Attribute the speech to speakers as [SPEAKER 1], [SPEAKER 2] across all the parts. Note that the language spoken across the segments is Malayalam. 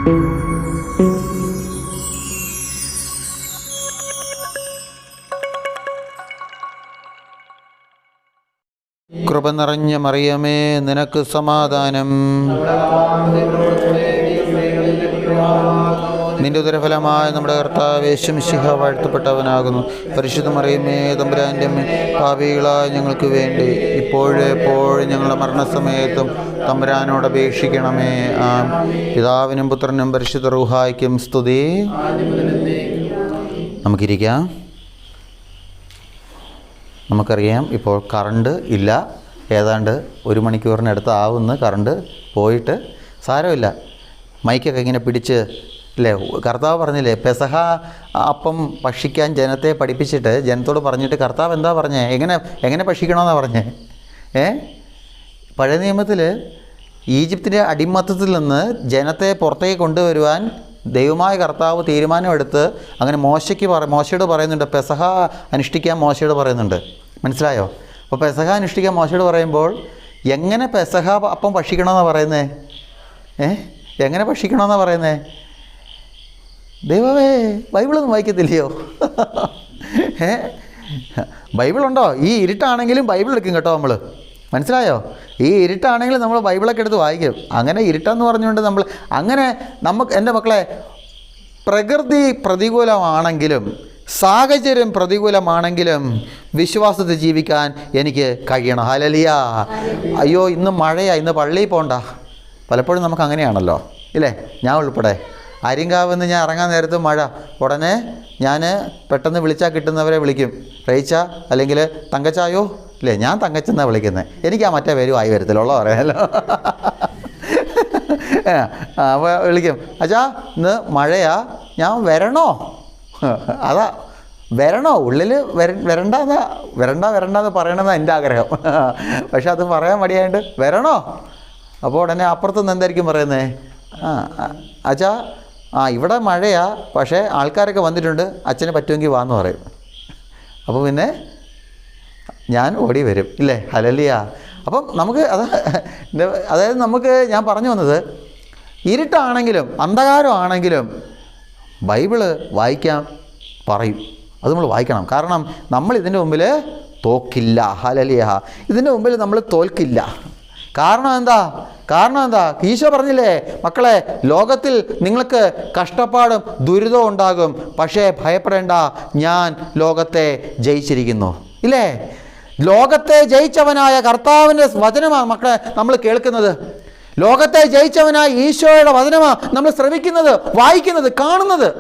[SPEAKER 1] കൃപ നിറഞ്ഞ മറിയമേ, നിനക്ക് സമാധാനം. നിന്റെ ഉദരഫലമായ നമ്മുടെ കർത്താവ് യേശു മിശിഹ വാഴ്ത്തപ്പെട്ടവനാകുന്നു. പരിശുദ്ധ മറിയമേ, തമ്പുരാൻ്റെ അമ്മേ, പാപികളായ ഞങ്ങൾക്ക് വേണ്ടി ഇപ്പോഴും എപ്പോഴും ഞങ്ങളുടെ മരണസമയത്തും തമ്പുരാനോട് അപേക്ഷിക്കണമേ. പിതാവിനും പുത്രനും പരിശുദ്ധ റൂഹായ്ക്കും സ്തുതി. നമുക്കിരിക്കാം. നമുക്കറിയാം ഇപ്പോൾ കറണ്ട് ഇല്ല. ഏതാണ്ട് 1 മണിക്കൂറിനടുത്ത് ആവുന്ന കറണ്ട് പോയിട്ട്. സാരമില്ല, മൈക്കൊക്കെ ഇങ്ങനെ പിടിച്ച് അല്ലേ. കർത്താവ് പറഞ്ഞില്ലേ, പെസഹ അപ്പം ഭക്ഷിക്കാൻ ജനത്തെ പഠിപ്പിച്ചിട്ട് ജനത്തോട് പറഞ്ഞിട്ട് കർത്താവ് എന്താ പറഞ്ഞേ, എങ്ങനെ ഭക്ഷിക്കണമെന്നാണ് പറഞ്ഞേ. പഴയ നിയമത്തിൽ ഈജിപ്തിൻ്റെ അടിമത്തത്തിൽ നിന്ന് ജനത്തെ പുറത്തേക്ക് കൊണ്ടുവരുവാൻ ദൈവമായ കർത്താവ് തീരുമാനമെടുത്ത് അങ്ങനെ മോശയോട് പറയുന്നുണ്ട്. പെസഹ അനുഷ്ഠിക്കാൻ മോശയോട് പറയുന്നുണ്ട്. മനസ്സിലായോ? അപ്പോൾ പെസഹ അനുഷ്ഠിക്കാൻ മോശയോട് പറയുമ്പോൾ എങ്ങനെ പെസഹ അപ്പം ഭക്ഷിക്കണമെന്നാണ് പറയുന്നത്? എങ്ങനെ ഭക്ഷിക്കണമെന്നാണ് പറയുന്നത്? ദൈവമേ, ബൈബിളൊന്നും വായിക്കത്തില്ലയോ? ബൈബിളുണ്ടോ? ഈ ഇരുട്ടാണെങ്കിലും ബൈബിൾ എടുക്കും കേട്ടോ നമ്മൾ. മനസ്സിലായോ? ഈ ഇരുട്ടാണെങ്കിലും നമ്മൾ ബൈബിളൊക്കെ എടുത്ത് വായിക്കും. അങ്ങനെ ഇരുട്ടെന്ന് പറഞ്ഞുകൊണ്ട് എൻ്റെ മക്കളെ, പ്രകൃതി പ്രതികൂലമാണെങ്കിലും സാഹചര്യം പ്രതികൂലമാണെങ്കിലും വിശ്വാസത്തിൽ ജീവിക്കാൻ എനിക്ക് കഴിയണം. ഹല്ലേലൂയ. അയ്യോ, ഇന്ന് മഴയാ, ഇന്ന് പള്ളിയിൽ പോകണ്ട. പലപ്പോഴും നമുക്ക് അങ്ങനെയാണല്ലോ, ഇല്ലേ? ഞാൻ ഉൾപ്പെടെ ആര്യങ്കാവെന്ന് ഞാൻ ഇറങ്ങാൻ നേരത്ത് മഴ. ഉടനെ ഞാൻ പെട്ടെന്ന് വിളിച്ചാൽ കിട്ടുന്നവരെ വിളിക്കും. റയിച്ച അല്ലെങ്കിൽ തങ്കച്ചായോ, ഇല്ലേ? ഞാൻ തങ്കച്ചെന്നാണ് വിളിക്കുന്നത്. എനിക്ക് ആ മറ്റേ പേരും ആയി വരത്തില്ല, പറയാമല്ലോ. അപ്പോൾ വിളിക്കും, അച്ഛാ ഇന്ന് മഴയാ, ഞാൻ വരണോ? അതാ, വരണോ? ഉള്ളിൽ വരണ്ടെന്ന് പറയണമെന്നാണ് എൻ്റെ ആഗ്രഹം. പക്ഷെ അത് പറയാൻ മടിയായിട്ട് വരണോ? അപ്പോൾ ഉടനെ അപ്പുറത്തുനിന്ന് എന്തായിരിക്കും പറയുന്നത്? അച്ഛാ ഇവിടെ മഴയാ, പക്ഷേ ആൾക്കാരൊക്കെ വന്നിട്ടുണ്ട്, അച്ഛന് പറ്റുമെങ്കിൽ വാന്ന് പറയും. അപ്പോൾ പിന്നെ ഞാൻ ഓടി വരും, ഇല്ലേ? ഹല്ലേലൂയ. അപ്പം നമുക്ക് അതായത് ഞാൻ പറഞ്ഞു വന്നത്, ഇരുട്ടാണെങ്കിലും അന്ധകാരമാണെങ്കിലും ബൈബിള് വായിക്കാൻ പറയും. അത് നമ്മൾ വായിക്കണം. കാരണം നമ്മൾ ഇതിൻ്റെ മുമ്പിൽ തോക്കില്ല. ഹല്ലേലൂയ. ഇതിൻ്റെ മുമ്പിൽ നമ്മൾ തോൽക്കില്ല. കാരണം എന്താ? ഈശോ പറഞ്ഞില്ലേ, മക്കളെ, ലോകത്തിൽ നിങ്ങൾക്ക് കഷ്ടപ്പാടും ദുരിതവും ഉണ്ടാകും, പക്ഷേ ഭയപ്പെടേണ്ട, ഞാൻ ലോകത്തെ ജയിച്ചിരിക്കുന്നു. ഇല്ലേ? ലോകത്തെ ജയിച്ചവനായ കർത്താവിൻ്റെ വചനമാണ് മക്കളെ നമ്മൾ കേൾക്കുന്നത്. ലോകത്തെ ജയിച്ചവനായ ഈശോയുടെ വചനമാണ് നമ്മൾ ശ്രവിക്കുന്നത്, വായിക്കുന്നത്, കാണുന്നത്.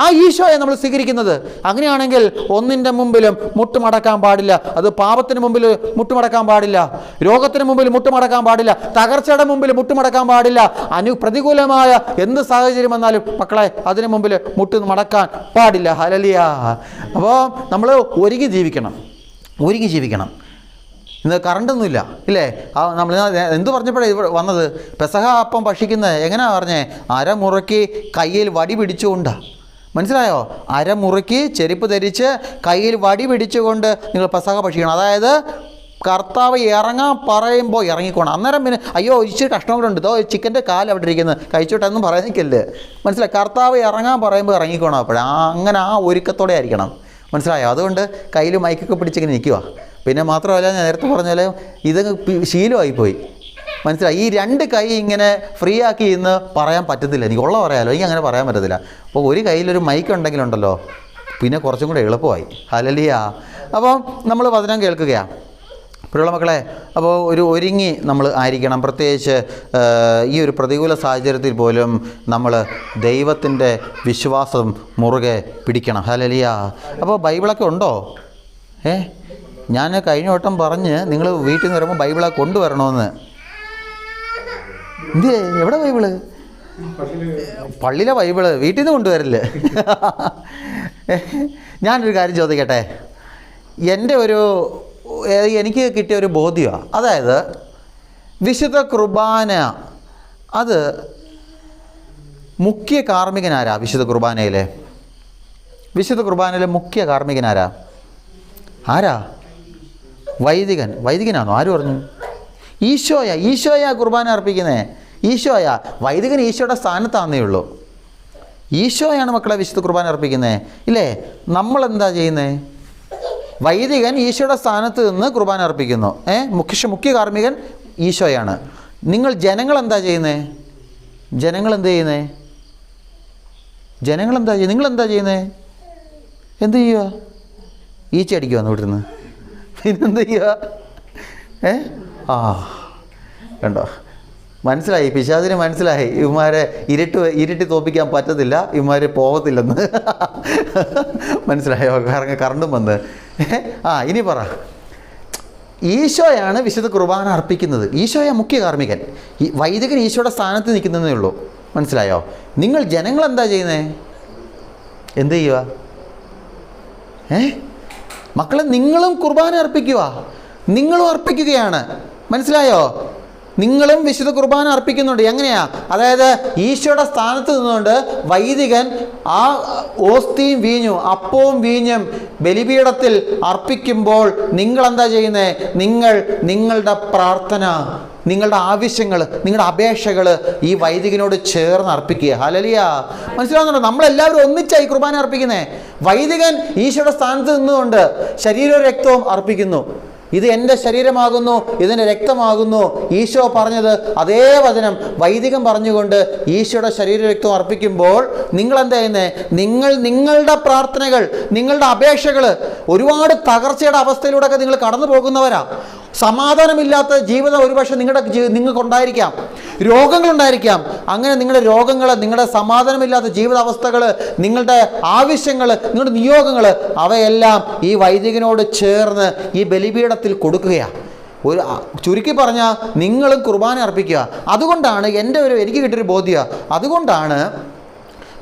[SPEAKER 1] ആ ഈശോയെ നമ്മൾ സ്വീകരിക്കുന്നത്. അങ്ങനെയാണെങ്കിൽ ഒന്നിൻ്റെ മുമ്പിലും മുട്ടുമടക്കാൻ പാടില്ല. അത് പാപത്തിന് മുമ്പിൽ മുട്ടുമടക്കാൻ പാടില്ല, രോഗത്തിന് മുമ്പിൽ മുട്ടുമടക്കാൻ പാടില്ല, തകർച്ചയുടെ മുമ്പിൽ മുട്ടുമടക്കാൻ പാടില്ല. പ്രതികൂലമായ എന്ത് സാഹചര്യം വന്നാലും മക്കളെ അതിന് മുമ്പിൽ മുട്ടുമടക്കാൻ പാടില്ല. ഹല്ലേലൂയ. അപ്പോൾ നമ്മൾ ഒരുങ്ങി ജീവിക്കണം. ഇന്ന് കറണ്ടൊന്നുമില്ല, ഇല്ലേ? നമ്മൾ എന്ത് പറഞ്ഞപ്പോഴേ വന്നത്? പെസഹ അപ്പം ഭക്ഷിക്കുന്നത് എങ്ങനെയാണ് പറഞ്ഞേ? അരമുറയ്ക്ക് കയ്യിൽ വടി പിടിച്ചുകൊണ്ടാണ്. മനസ്സിലായോ? അരമുറയ്ക്ക് ചെരുപ്പ് ധരിച്ച് കയ്യിൽ വടി പിടിച്ചുകൊണ്ട് നിങ്ങൾ പെസഹ ഭക്ഷിക്കണം. അതായത് കർത്താവ് ഇറങ്ങാൻ പറയുമ്പോൾ ഇറങ്ങിക്കോണം. അന്നേരം പിന്നെ അയ്യോ ഇച്ചിരി കഷ്ണം കൂടെ ഉണ്ട്, ചിക്കൻ്റെ കാല് അവിടെ ഇരിക്കുന്നത്, കഴിച്ചോട്ടെന്നും പറയാനിക്കല്ലേ. മനസ്സിലായി? കർത്താവ് ഇറങ്ങാൻ പറയുമ്പോൾ ഇറങ്ങിക്കോണം. അങ്ങനെ ആ ഒരുക്കത്തോടെ ആയിരിക്കണം. മനസ്സിലായോ? അതുകൊണ്ട് കയ്യിൽ മൈക്കൊക്കെ പിടിച്ചിങ്ങനെ നിൽക്കുക. പിന്നെ മാത്രമല്ല, ഞാൻ നേരത്തെ പറഞ്ഞാൽ ഇത് ശീലമായിപ്പോയി. മനസ്സിലായി? ഈ 2 കൈ ഇങ്ങനെ ഫ്രീ ആക്കി ഇന്ന് പറയാൻ പറ്റത്തില്ല. എനിക്ക് പറയാമല്ലോ, എനിക്ക് അങ്ങനെ പറയാൻ പറ്റത്തില്ല. അപ്പോൾ ഒരു കയ്യിലൊരു മൈക്ക് ഉണ്ടെങ്കിലുണ്ടല്ലോ, പിന്നെ കുറച്ചും കൂടെ എളുപ്പമായി. ഹല്ലേലൂയ. അപ്പം നമ്മൾ വചനം കേൾക്കുകയാണ്. പ്രിയമുള്ള മക്കളെ, അപ്പോൾ ഒരുങ്ങി നമ്മൾ ആയിരിക്കണം. പ്രത്യേകിച്ച് ഈ ഒരു പ്രതികൂല സാഹചര്യത്തിൽ പോലും നമ്മൾ ദൈവത്തിൻ്റെ വിശ്വാസം മുറുകെ പിടിക്കണം. ഹല്ലേലൂയ. അപ്പോൾ ബൈബിളൊക്കെ ഉണ്ടോ? ഞാൻ കഴിഞ്ഞ വട്ടം പറഞ്ഞ് നിങ്ങൾ വീട്ടിൽ നിന്ന് വരുമ്പോൾ ബൈബിളൊക്കെ കൊണ്ടുവരണമെന്ന്. എവിടെ ബൈബിള്? പള്ളിയിലെ ബൈബിള് വീട്ടിൽ നിന്ന് കൊണ്ടുവരില്ലേ? ഞാനൊരു കാര്യം ചോദിക്കട്ടെ. എനിക്ക് കിട്ടിയ ഒരു ബോധ്യമാണ്. അതായത് വിശുദ്ധ കുർബാന, അത് മുഖ്യ കാർമ്മികനാരാ? വിശുദ്ധ കുർബാനയിലെ മുഖ്യ കാർമ്മികനാരാ? ആരാ? വൈദികനാണോ? ആര് പറഞ്ഞു? ഈശോയാ കുർബാന അർപ്പിക്കുന്നത്. ഈശോയാ. വൈദികൻ ഈശോയുടെ സ്ഥാനത്താന്നേ ഉള്ളൂ. ഈശോയാണ് മക്കളെ വിശുദ്ധ കുർബാന അർപ്പിക്കുന്നത്, ഇല്ലേ? നമ്മളെന്താ ചെയ്യുന്നത്? വൈദികൻ ഈശോയുടെ സ്ഥാനത്ത് നിന്ന് കുർബാന അർപ്പിക്കുന്നു. മുഖ്യ കാർമ്മികൻ ഈശോയാണ്. നിങ്ങൾ ജനങ്ങളെന്താ ചെയ്യുന്നത്? ജനങ്ങളെന്താ ചെയ്യുന്നത്? നിങ്ങളെന്താ ചെയ്യുന്നത്? എന്ത് ചെയ്യുക? ഈച്ച അടിക്കുക വന്ന് വീട്ടിൽ നിന്ന്. പിന്നെന്ത് ചെയ്യുക? കണ്ടോ, മനസ്സിലായി, പിശാചിന് മനസ്സിലായി ഇവന്മാരെ ഇരുട്ടി തോപ്പിക്കാൻ പറ്റത്തില്ല, ഇവന്മാർ പോകത്തില്ലെന്ന്. മനസ്സിലായോ? കറണ്ടും വന്ന്. ഇനി പറ. ഈശോയാണ് വിശുദ്ധ കുർബാന അർപ്പിക്കുന്നത്. ഈശോയാ മുഖ്യ കാർമ്മികൻ. ഈ വൈദികൻ ഈശോയുടെ സ്ഥാനത്ത് നിൽക്കുന്നതേ ഉള്ളൂ. മനസ്സിലായോ? നിങ്ങൾ ജനങ്ങളെന്താ ചെയ്യുന്നത്? എന്ത് ചെയ്യുക? മക്കളെ, നിങ്ങളും കുർബാന അർപ്പിക്കുക. നിങ്ങളും അർപ്പിക്കുകയാണ്. മനസ്സിലായോ? നിങ്ങളും വിശുദ്ധ കുർബാന അർപ്പിക്കുന്നുണ്ട്. എങ്ങനെയാ? അതായത് ഈശോയുടെ സ്ഥാനത്ത് നിന്നുകൊണ്ട് വൈദികൻ ആ ഓസ്തിയും വീഞ്ഞും, അപ്പവും വീഞ്ഞും ബലിപീഠത്തിൽ അർപ്പിക്കുമ്പോൾ നിങ്ങളെന്താ ചെയ്യുന്നത്? നിങ്ങളുടെ പ്രാർത്ഥന, നിങ്ങളുടെ ആവശ്യങ്ങൾ, നിങ്ങളുടെ അപേക്ഷകൾ ഈ വൈദികനോട് ചേർന്ന് അർപ്പിക്കുക. ഹല്ലേലൂയ. മനസ്സിലാവുന്നുണ്ടോ? നമ്മളെല്ലാവരും ഒന്നിച്ചായി കുർബാന അർപ്പിക്കുന്നത്. വൈദികൻ ഈശോയുടെ സ്ഥാനത്ത് നിന്നുകൊണ്ട് ശരീരവും രക്തവും അർപ്പിക്കുന്നു. ഇത് എൻ്റെ ശരീരമാകുന്നു, ഇതിൻ്റെ രക്തമാകുന്നു. ഈശോ പറഞ്ഞത് അതേ വചനം വൈദികൻ പറഞ്ഞുകൊണ്ട് ഈശോയുടെ ശരീരരക്തം അർപ്പിക്കുമ്പോൾ നിങ്ങളെന്താ ചെയ്യുന്നത്? നിങ്ങളുടെ പ്രാർത്ഥനകൾ, നിങ്ങളുടെ അപേക്ഷകൾ, ഒരുപാട് തകർച്ചയുടെ അവസ്ഥയിലൂടെയൊക്കെ നിങ്ങൾ കടന്നു പോകുന്നവരാ. സമാധാനമില്ലാത്ത ജീവിതം ഒരുപക്ഷെ നിങ്ങൾക്കുണ്ടായിരിക്കാം, രോഗങ്ങളുണ്ടായിരിക്കാം. അങ്ങനെ നിങ്ങളുടെ രോഗങ്ങൾ, നിങ്ങളുടെ സമാധാനമില്ലാത്ത ജീവിതാവസ്ഥകൾ, നിങ്ങളുടെ ആവശ്യങ്ങൾ, നിങ്ങളുടെ നിയോഗങ്ങൾ, അവയെല്ലാം ഈ വൈദികനോട് ചേർന്ന് ഈ ബലിപീഠത്തിൽ കൊടുക്കുകയാണ്. ചുരുക്കി പറഞ്ഞാൽ നിങ്ങളും കുർബാന അർപ്പിക്കുക. അതുകൊണ്ടാണ് എനിക്ക് കിട്ടിയൊരു ബോധ്യം, അതുകൊണ്ടാണ്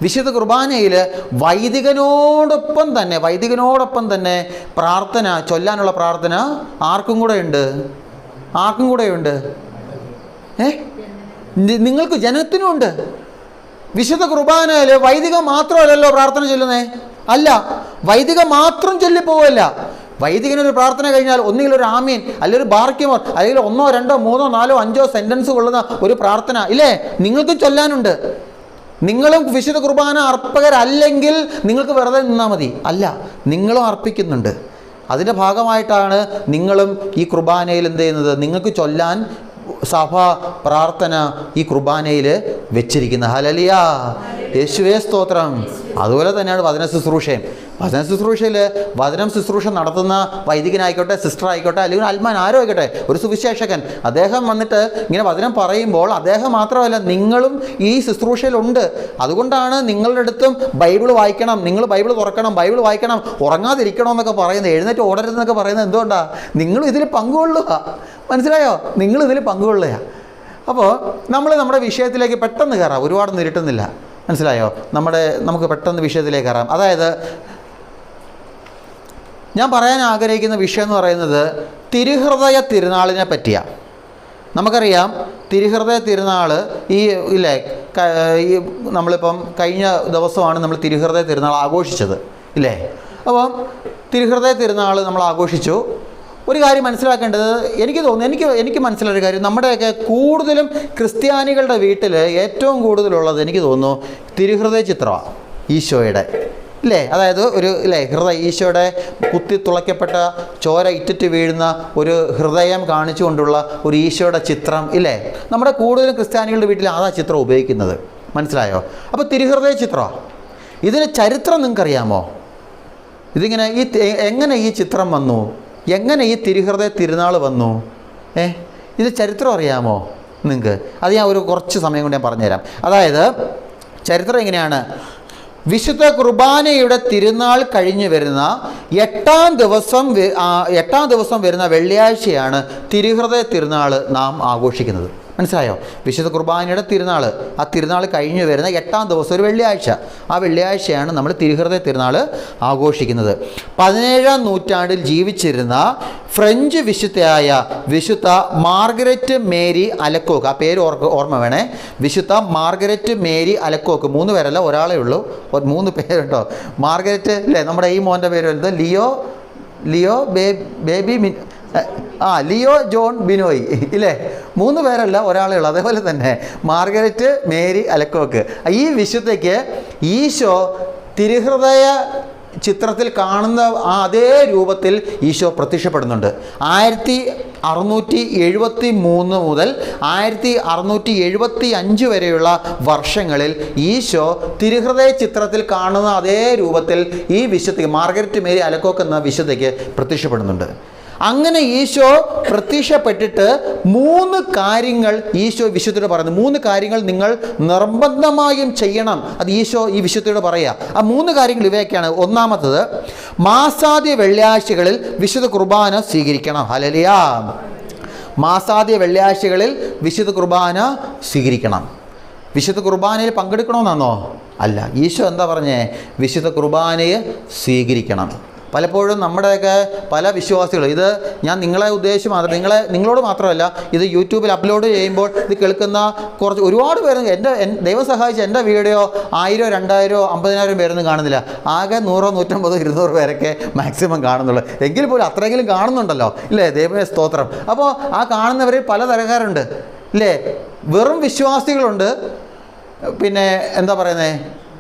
[SPEAKER 1] വിശുദ്ധ കുർബാനയിൽ വൈദികനോടൊപ്പം തന്നെ പ്രാർത്ഥന ചൊല്ലാനുള്ള പ്രാർത്ഥന ആർക്കും കൂടെ ഉണ്ട്. നിങ്ങൾക്ക് ജനത്തിനുമുണ്ട്. വിശുദ്ധ കുർബാനയിൽ വൈദികം മാത്രമല്ലല്ലോ പ്രാർത്ഥന ചൊല്ലുന്നേ. അല്ല, വൈദികം മാത്രം ചൊല്ലിപ്പോവല്ല. വൈദികനൊരു പ്രാർത്ഥന കഴിഞ്ഞാൽ ഒന്നുകിൽ ഒരു ആമീൻ, അല്ലെങ്കിൽ ഒരു ബാർക്കിമോർ, അല്ലെങ്കിൽ 1, 2, 3, 4, 5 സെൻറ്റൻസ് കൊള്ളുന്ന ഒരു പ്രാർത്ഥന ഇല്ലേ, നിങ്ങൾക്കും ചൊല്ലാനുണ്ട്. നിങ്ങളും വിശുദ്ധ കുർബാന അർപ്പകരല്ലെങ്കിൽ നിങ്ങൾക്ക് വെറുതെ നിന്നാൽ മതി. അല്ല, നിങ്ങളും അർപ്പിക്കുന്നുണ്ട്. അതിൻ്റെ ഭാഗമായിട്ടാണ് നിങ്ങളും ഈ കുർബാനയിൽ എന്ത് ചെയ്യുന്നത്? നിങ്ങൾക്ക് ചൊല്ലാൻ സഭ പ്രാർത്ഥന ഈ കുർബാനയിൽ വെച്ചിരിക്കുന്നത്. ഹല്ലേലൂയ, യേശുവേ സ്തോത്രം. അതുപോലെ തന്നെയാണ് വചന ശുശ്രൂഷയും. വചനം ശുശ്രൂഷ നടത്തുന്ന വൈദികനായിക്കോട്ടെ, സിസ്റ്റർ ആയിക്കോട്ടെ, അല്ലെങ്കിൽ അൽമാൻ ആരോ ആയിക്കോട്ടെ, ഒരു സുവിശേഷകൻ, അദ്ദേഹം വന്നിട്ട് ഇങ്ങനെ വചനം പറയുമ്പോൾ അദ്ദേഹം മാത്രമല്ല, നിങ്ങളും ഈ ശുശ്രൂഷയിലുണ്ട്. അതുകൊണ്ടാണ് നിങ്ങളുടെ അടുത്തും ബൈബിൾ വായിക്കണം, നിങ്ങൾ ബൈബിൾ തുറക്കണം, ബൈബിൾ വായിക്കണം, ഉറങ്ങാതിരിക്കണമെന്നൊക്കെ പറയുന്നത്, എഴുന്നേറ്റ് ഓടരുതെന്നൊക്കെ പറയുന്നത് എന്തുകൊണ്ടാണ്? നിങ്ങളും ഇതിൽ പങ്കുകൊള്ളുക. മനസ്സിലായോ? നിങ്ങളിതിൽ പങ്കുകൊള്ളുക. അപ്പോൾ നമ്മുടെ വിഷയത്തിലേക്ക് പെട്ടെന്ന് കയറാം, ഒരുപാട് ഇരുട്ടുന്നില്ല. മനസ്സിലായോ? നമുക്ക് പെട്ടെന്ന് വിഷയത്തിലേക്ക് കയറാം. അതായത് ഞാൻ പറയാൻ ആഗ്രഹിക്കുന്ന വിഷയം എന്ന് പറയുന്നത് തിരുഹൃദയ തിരുനാളിനെ പറ്റിയാണ്. നമുക്കറിയാം തിരുഹൃദയ തിരുനാൾ ഈ നമ്മളിപ്പം കഴിഞ്ഞ ദിവസമാണ് നമ്മൾ തിരുഹൃദയ തിരുനാൾ ആഘോഷിച്ചത്, ഇല്ലേ? അപ്പം തിരുഹൃദയ തിരുനാൾ നമ്മൾ ആഘോഷിച്ചു. ഒരു കാര്യം മനസ്സിലാക്കേണ്ടത്, എനിക്ക് മനസ്സിലായൊരു കാര്യം, നമ്മുടെയൊക്കെ കൂടുതലും ക്രിസ്ത്യാനികളുടെ വീട്ടിൽ ഏറ്റവും കൂടുതലുള്ളത് എനിക്ക് തോന്നുന്നു തിരുഹൃദയ ചിത്രമാണ് ഈശോയുടെ, ഇല്ലേ? അതായത് ഈശോയുടെ കുത്തി തുളയ്ക്കപ്പെട്ട ചോര ഇറ്റിറ്റ് വീഴുന്ന ഒരു ഹൃദയം കാണിച്ചുകൊണ്ടുള്ള ഒരു ഈശോയുടെ ചിത്രം, ഇല്ലേ? നമ്മുടെ കൂടുതലും ക്രിസ്ത്യാനികളുടെ വീട്ടിൽ അതാ ചിത്രം ഉപയോഗിക്കുന്നത്. മനസ്സിലായോ? അപ്പോൾ തിരുഹൃദയ ചിത്രമാണ്. ഇതിന് ചരിത്രം നിങ്ങൾക്കറിയാമോ? ഇതിങ്ങനെ എങ്ങനെ ഈ ചിത്രം വന്നു, എങ്ങനെ ഈ തിരുഹൃദയ തിരുനാൾ വന്നു? ഇത് ചരിത്രം അറിയാമോ നിങ്ങൾക്ക്? അത് ഞാൻ കുറച്ച് സമയം കൊണ്ട് ഞാൻ പറഞ്ഞുതരാം. അതായത് ചരിത്രം എങ്ങനെയാണ്? വിശുദ്ധ കുർബാനയുടെ തിരുനാൾ കഴിഞ്ഞ് വരുന്ന എട്ടാം ദിവസം വരുന്ന വെള്ളിയാഴ്ചയാണ് തിരുഹൃദയ തിരുനാൾ നാം ആഘോഷിക്കുന്നത്. മനസ്സിലായോ? വിശുദ്ധ കുർബാനയുടെ തിരുനാൾ, ആ തിരുനാൾ കഴിഞ്ഞ് വരുന്ന എട്ടാം ദിവസം ഒരു വെള്ളിയാഴ്ച, ആ വെള്ളിയാഴ്ചയാണ് നമ്മൾ തിരുഹൃദയ തിരുനാൾ ആഘോഷിക്കുന്നത്. 17-ാം നൂറ്റാണ്ടിൽ ജീവിച്ചിരുന്ന ഫ്രഞ്ച് വിശുദ്ധയായ വിശുദ്ധ മാർഗരറ്റ് മേരി അലക്കോക്ക്, ആ പേര് ഓർമ്മ വേണേ, വിശുദ്ധ മാർഗരറ്റ് മേരി അലക്കോക്ക്, 3 പേരല്ല, ഒരാളേ ഉള്ളൂ, 3 പേരുണ്ടോ? മാർഗരറ്റ്, അല്ലേ? നമ്മുടെ ഈ മോൻ്റെ പേര് വരുന്നത് Leo baby Leo, John, Binoy ഇല്ലേ? 3 പേരല്ല, ഒരാളേ ഉള്ളൂ. അതേപോലെ തന്നെ മാർഗരറ്റ്, മേരി, അലക്കോക്ക്. ഈ വിശുദ്ധയ്ക്ക് ഈശോ തിരുഹൃദയ ചിത്രത്തിൽ കാണുന്ന അതേ രൂപത്തിൽ ഈശോ പ്രത്യക്ഷപ്പെടുന്നുണ്ട്. 1673 മുതൽ 1675 വരെയുള്ള വർഷങ്ങളിൽ ഈശോ തിരുഹൃദയ ചിത്രത്തിൽ കാണുന്ന അതേ രൂപത്തിൽ ഈ വിശുദ്ധയ്ക്ക്, മാർഗരറ്റ് മേരി അലക്കോക്ക് എന്ന വിശുദ്ധയ്ക്ക് പ്രത്യക്ഷപ്പെടുന്നുണ്ട്. അങ്ങനെ ഈശോ പ്രത്യക്ഷപ്പെട്ടിട്ട് 3 കാര്യങ്ങൾ ഈശോ വിശുദ്ധയോട് പറയുന്നു. 3 കാര്യങ്ങൾ നിങ്ങൾ നിർബന്ധമായും ചെയ്യണം. അത് ഈശോ ഈ വിശുദ്ധയോട് പറയുക. ആ 3 കാര്യങ്ങൾ ഇവയൊക്കെയാണ്. ഒന്നാമത്തത്, മാസാദ്യ വെള്ളിയാഴ്ചകളിൽ വിശുദ്ധ കുർബാന സ്വീകരിക്കണം. ഹല്ലേലൂയ. മാസാദ്യ വെള്ളിയാഴ്ചകളിൽ വിശുദ്ധ കുർബാന സ്വീകരിക്കണം. വിശുദ്ധ കുർബാനയിൽ പങ്കെടുക്കണമെന്നാണോ? അല്ല. ഈശോ എന്താ പറഞ്ഞേ? വിശുദ്ധ കുർബാനയെ സ്വീകരിക്കണം. പലപ്പോഴും നമ്മുടെയൊക്കെ പല വിശ്വാസികൾ, ഇത് ഞാൻ നിങ്ങളെ ഉദ്ദേശിച്ച് മാത്രം, നിങ്ങളോട് മാത്രമല്ല, ഇത് യൂട്യൂബിൽ അപ്ലോഡ് ചെയ്യുമ്പോൾ ഇത് കേൾക്കുന്ന ഒരുപാട് പേര്, ദൈവം സഹായിച്ച് എൻ്റെ വീഡിയോ 1000, 2000, 50,000 പേരൊന്നും കാണുന്നില്ല. ആകെ 100, 150, 200 പേരൊക്കെ മാക്സിമം കാണുന്നുള്ളൂ. എങ്കിൽ പോലും അത്രയെങ്കിലും കാണുന്നുണ്ടല്ലോ, ഇല്ലേ? ദൈവമേ സ്തോത്രം. അപ്പോൾ ആ കാണുന്നവരിൽ പല തരക്കാരുണ്ട്, ഇല്ലേ? വെറും വിശ്വാസികളുണ്ട്, പിന്നെ എന്താ പറയുന്നത്,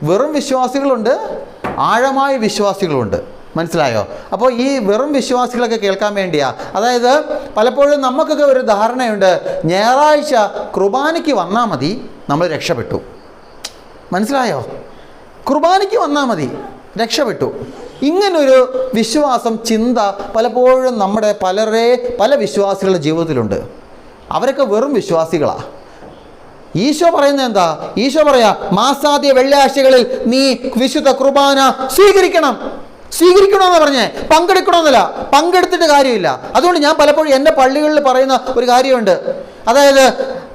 [SPEAKER 1] വെറും വിശ്വാസികളുണ്ട്, ആഴമായ വിശ്വാസികളുണ്ട്. മനസ്സിലായോ? അപ്പോൾ ഈ വെറും വിശ്വാസികളൊക്കെ കേൾക്കാൻ വേണ്ടിയാ. അതായത് പലപ്പോഴും നമുക്കൊക്കെ ഒരു ധാരണയുണ്ട്, ഞായറാഴ്ച കുർബാനയ്ക്ക് വന്നാൽ മതി, നമ്മൾ രക്ഷപ്പെട്ടു. മനസ്സിലായോ? കുർബാനയ്ക്ക് വന്നാൽ മതി, രക്ഷപ്പെട്ടു. ഇങ്ങനൊരു വിശ്വാസം, ചിന്ത പലപ്പോഴും നമ്മുടെ പല വിശ്വാസികളുടെ ജീവിതത്തിലുണ്ട്. അവരൊക്കെ വെറും വിശ്വാസികളാണ്. ഈശോ പറയുന്നത് എന്താ? ഈശോ പറയാ, മാസാദ്യ വെള്ളിയാഴ്ചകളിൽ നീ വിശുദ്ധ കുർബാന സ്വീകരിക്കണമെന്ന് പറഞ്ഞേ, പങ്കെടുക്കണമെന്നല്ല. പങ്കെടുത്തിട്ട് കാര്യമില്ല. അതുകൊണ്ട് ഞാൻ പലപ്പോഴും എൻ്റെ പള്ളികളിൽ പറയുന്ന ഒരു കാര്യമുണ്ട്. അതായത്